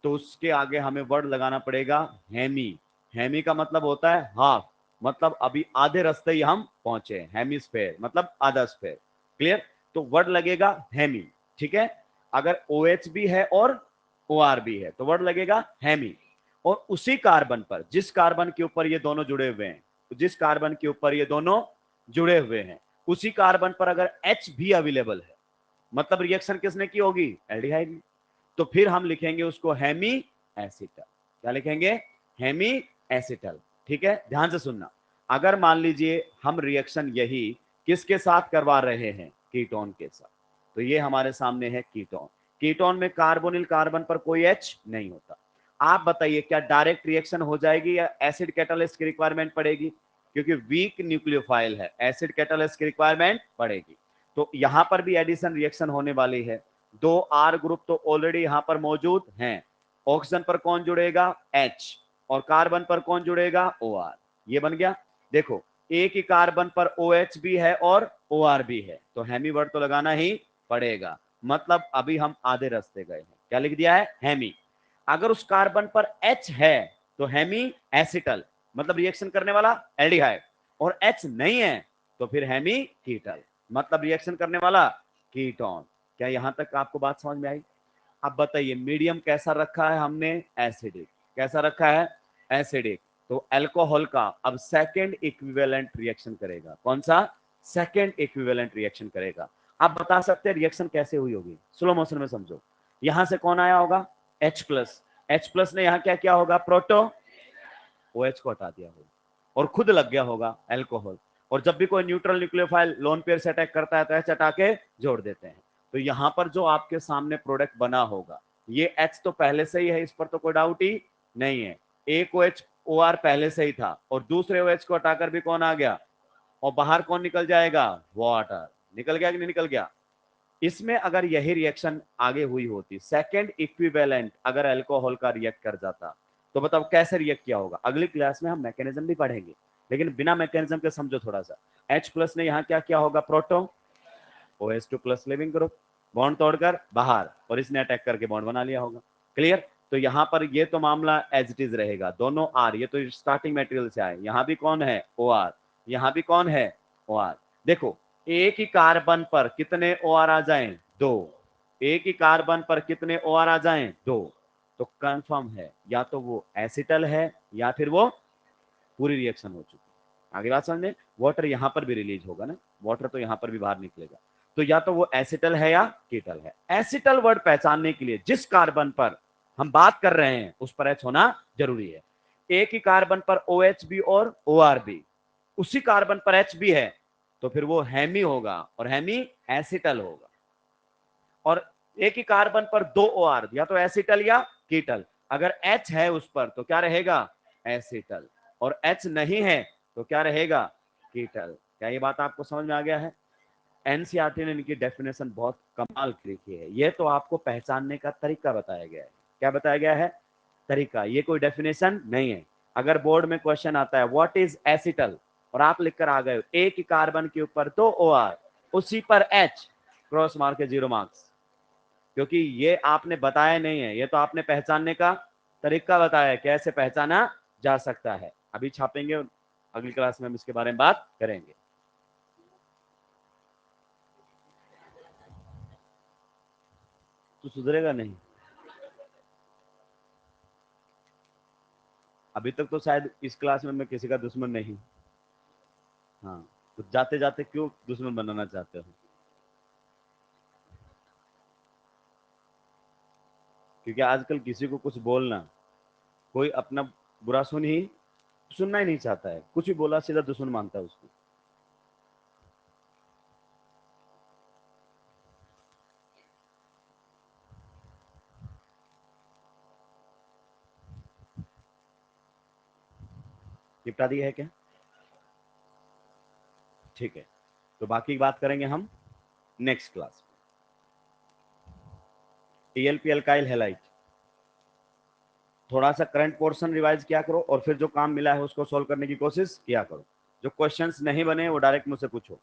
तो उसके आगे हमें वर्ड लगाना पड़ेगा हेमी। हेमी का मतलब होता है हाफ, मतलब अभी आधे रास्ते ही हम पहुंचे। हेमीस्फेयर मतलब आधा स्फेयर। क्लियर? तो वर्ड लगेगा हेमी। ठीक है? अगर OH भी है और OR भी है तो वर्ड लगेगा हेमी। और उसी कार्बन पर, जिस कार्बन के ऊपर ये दोनों जुड़े हुए हैं, जिस कार्बन के ऊपर ये दोनों जुड़े हुए हैं, उसी कार्बन पर अगर H भी अवेलेबल है, मतलब रिएक्शन किसने की होगी? एल्डिहाइड ने। तो फिर हम लिखेंगे उसको हेमी एसिटल। क्या लिखेंगे? Hemiacetal. ठीक है? ध्यान से सुनना। अगर मान लीजिए हम रिएक्शन यही किसके साथ करवा रहे हैं? कीटोन के साथ। तो ये हमारे सामने है कीटोन। कीटोन में कार्बोनिल कार्बन पर कोई H नहीं होता। आप बताइए क्या डायरेक्ट रिएक्शन हो जाएगी या एसिड कैटालिस्ट की रिक्वायरमेंट पड़ेगी? क्योंकि वीक न्यूक्लियोफाइल है, एसिड कैटालिस्ट की रिक्वायरमेंट पड़ेगी। तो यहां पर भी एडिशन रिएक्शन होने वाली है। दो R ग्रुप तो ऑलरेडी यहां पर मौजूद हैं। ऑक्सीजन पर कौन जुड़ेगा? H। और कार्बन पर कौन जुड़ेगा? OR। ये बन गया। देखो, एक ही कार्बन पर OH भी है और OR भी है, तो हेमी वर्ड तो लगाना ही पड़ेगा। मतलब अभी हम आधे रास्ते गए हैं। क्या लिख दिया है? हेमी। अगर उस कार्बन पर H है तो हेमी एसिटल, मतलब रिएक्शन करने वाला एल्डिहाइड। और H नहीं है तो फिर हेमी कीटल, मतलब रिएक्शन करने वाला कीटोन। क्या यहां तक आपको बात समझ में आई? अब बताइए मीडियम कैसा रखा है हमने? एसिडिक। कैसा रखा है? एसिडिक। तो अल्कोहल का अब सेकंड इक्विवेलेंट रिएक्शन करेगा। कौन सा? सेकंड इक्विवेलेंट रिएक्शन करेगा। आप बता सकते हैं रिएक्शन कैसे हुई होगी? स्लो मोशन में समझो। यहां से कौन आया होगा? H plus. H प्लस ने यहां क्या किया होगा? प्रोटो OH को हटा दिया होगा और खुद लग गया होगा अल्कोहल। और जब भी कोई न्यूट्रल न्यूक्लियोफाइल लोन पेयर से अटैक करता है तो H हटा के जोड़ देते हैं। तो यहां पर जो आपके सामने प्रोडक्ट बना होगा, ये H तो पहले से ही है, इस पर तो कोई डाउट ही नहीं है। एक OH OR पहले से ही था और दूसरे OH को हटाकर भी कौन आ गया? और बाहर कौन निकल जाएगा? वाटर। निकल गया कि नहीं निकल गया? इसमें अगर यही रिएक्शन आगे हुई होती, सेकंड इक्विवेलेंट अगर अल्कोहल का रिएक्ट कर जाता, तो बताओ कैसे रिएक्ट किया होगा? अगली क्लास में हम मैकेनिज्म भी पढ़ेंगे, लेकिन बिना मैकेनिज्म के समझो थोड़ा सा। H प्लस ने यहां क्या किया होगा? Proto OH2 plus leaving group, bond तोड़कर बाहर, और इसने अटैक करके बॉन्ड बना लिया होगा। क्लियर? तो यहां पर ये तो मामला एज इट इज रहेगा। दोनों R, ये तो स्टार्टिंग मटेरियल से आए। यहां भी कौन है? OR। यहां भी कौन है? OR। देखो, एक ही कार्बन पर कितने OR आ जाएं? दो। एक ही कार्बन पर कितने OR आ जाएं? दो। तो कंफर्म है, या तो वो एसिटल है या फिर वो पूरी रिएक्शन हो चुकी है। आगे बात समझ में? वाटर यहां पर भी रिलीज होगा ना, वाटर तो यहां पर भी बाहर निकलेगा। तो या तो वो एसिटल है या कीटल है। एसिटल वर्ड पहचानने के लिए जिस कार्बन पर हम बात कर रहे हैं उस पर H होना जरूरी है। एक ही कार्बन पर OH भी और OR भी, उसी कार्बन पर H भी है, तो फिर वो हेमी होगा और हेमी एसिटल होगा। और एक ही कार्बन पर दो OR, या तो एसिटल या कीटल। अगर H है उस पर तो क्या रहेगा? एसिटल। और H नहीं है तो क्या रहेगा? कीटल। क्या ये बात आपको समझ में आ गया है? एनसीईआरटी ने इनकी डेफिनेशन बहुत कमाल की लिखी है। ये तो आपको पहचानने का तरीका बताया गया है। क्या बताया गया है? तरीका। ये कोई डेफिनेशन नहीं है। अगर बोर्ड में क्वेश्चन आता है व्हाट इज एसिटल और आप लिखकर आ गए एक ही कार्बन के ऊपर दो OR, उसी पर H, क्रॉस मार के 0 मार्क्स। क्योंकि ये आपने बताया नहीं है, ये तो आपने पहचानने का तरीका बताया है, कैसे पहचाना जा सकता है। अभी छापेंगे, अगली क्लास में हम इसके बारे में बात करेंगे। तो सुधरेगा नहीं। अभी तक तो शायद इस क्लास में मैं किसी का दुश्मन नहीं। हाँ, तो जाते जाते क्यों दुश्मन बनाना चाहते हो? क्योंकि आजकल किसी को कुछ बोलना, कोई अपना बुरा सुनना ही नहीं चाहता है, कुछ भी बोला सीधा दुश्मन मानता है उसको। निपटा दिया है क्या? ठीक है, तो बाकी की बात करेंगे हम नेक्स्ट क्लास में। टीएलपी अल्काइल हैलाइड, थोड़ा सा करंट पोर्शन रिवाइज किया करो और फिर जो काम मिला है उसको सॉल्व करने की कोशिश किया करो। जो क्वेश्चंस नहीं बने वो डायरेक्ट मुझसे पूछो।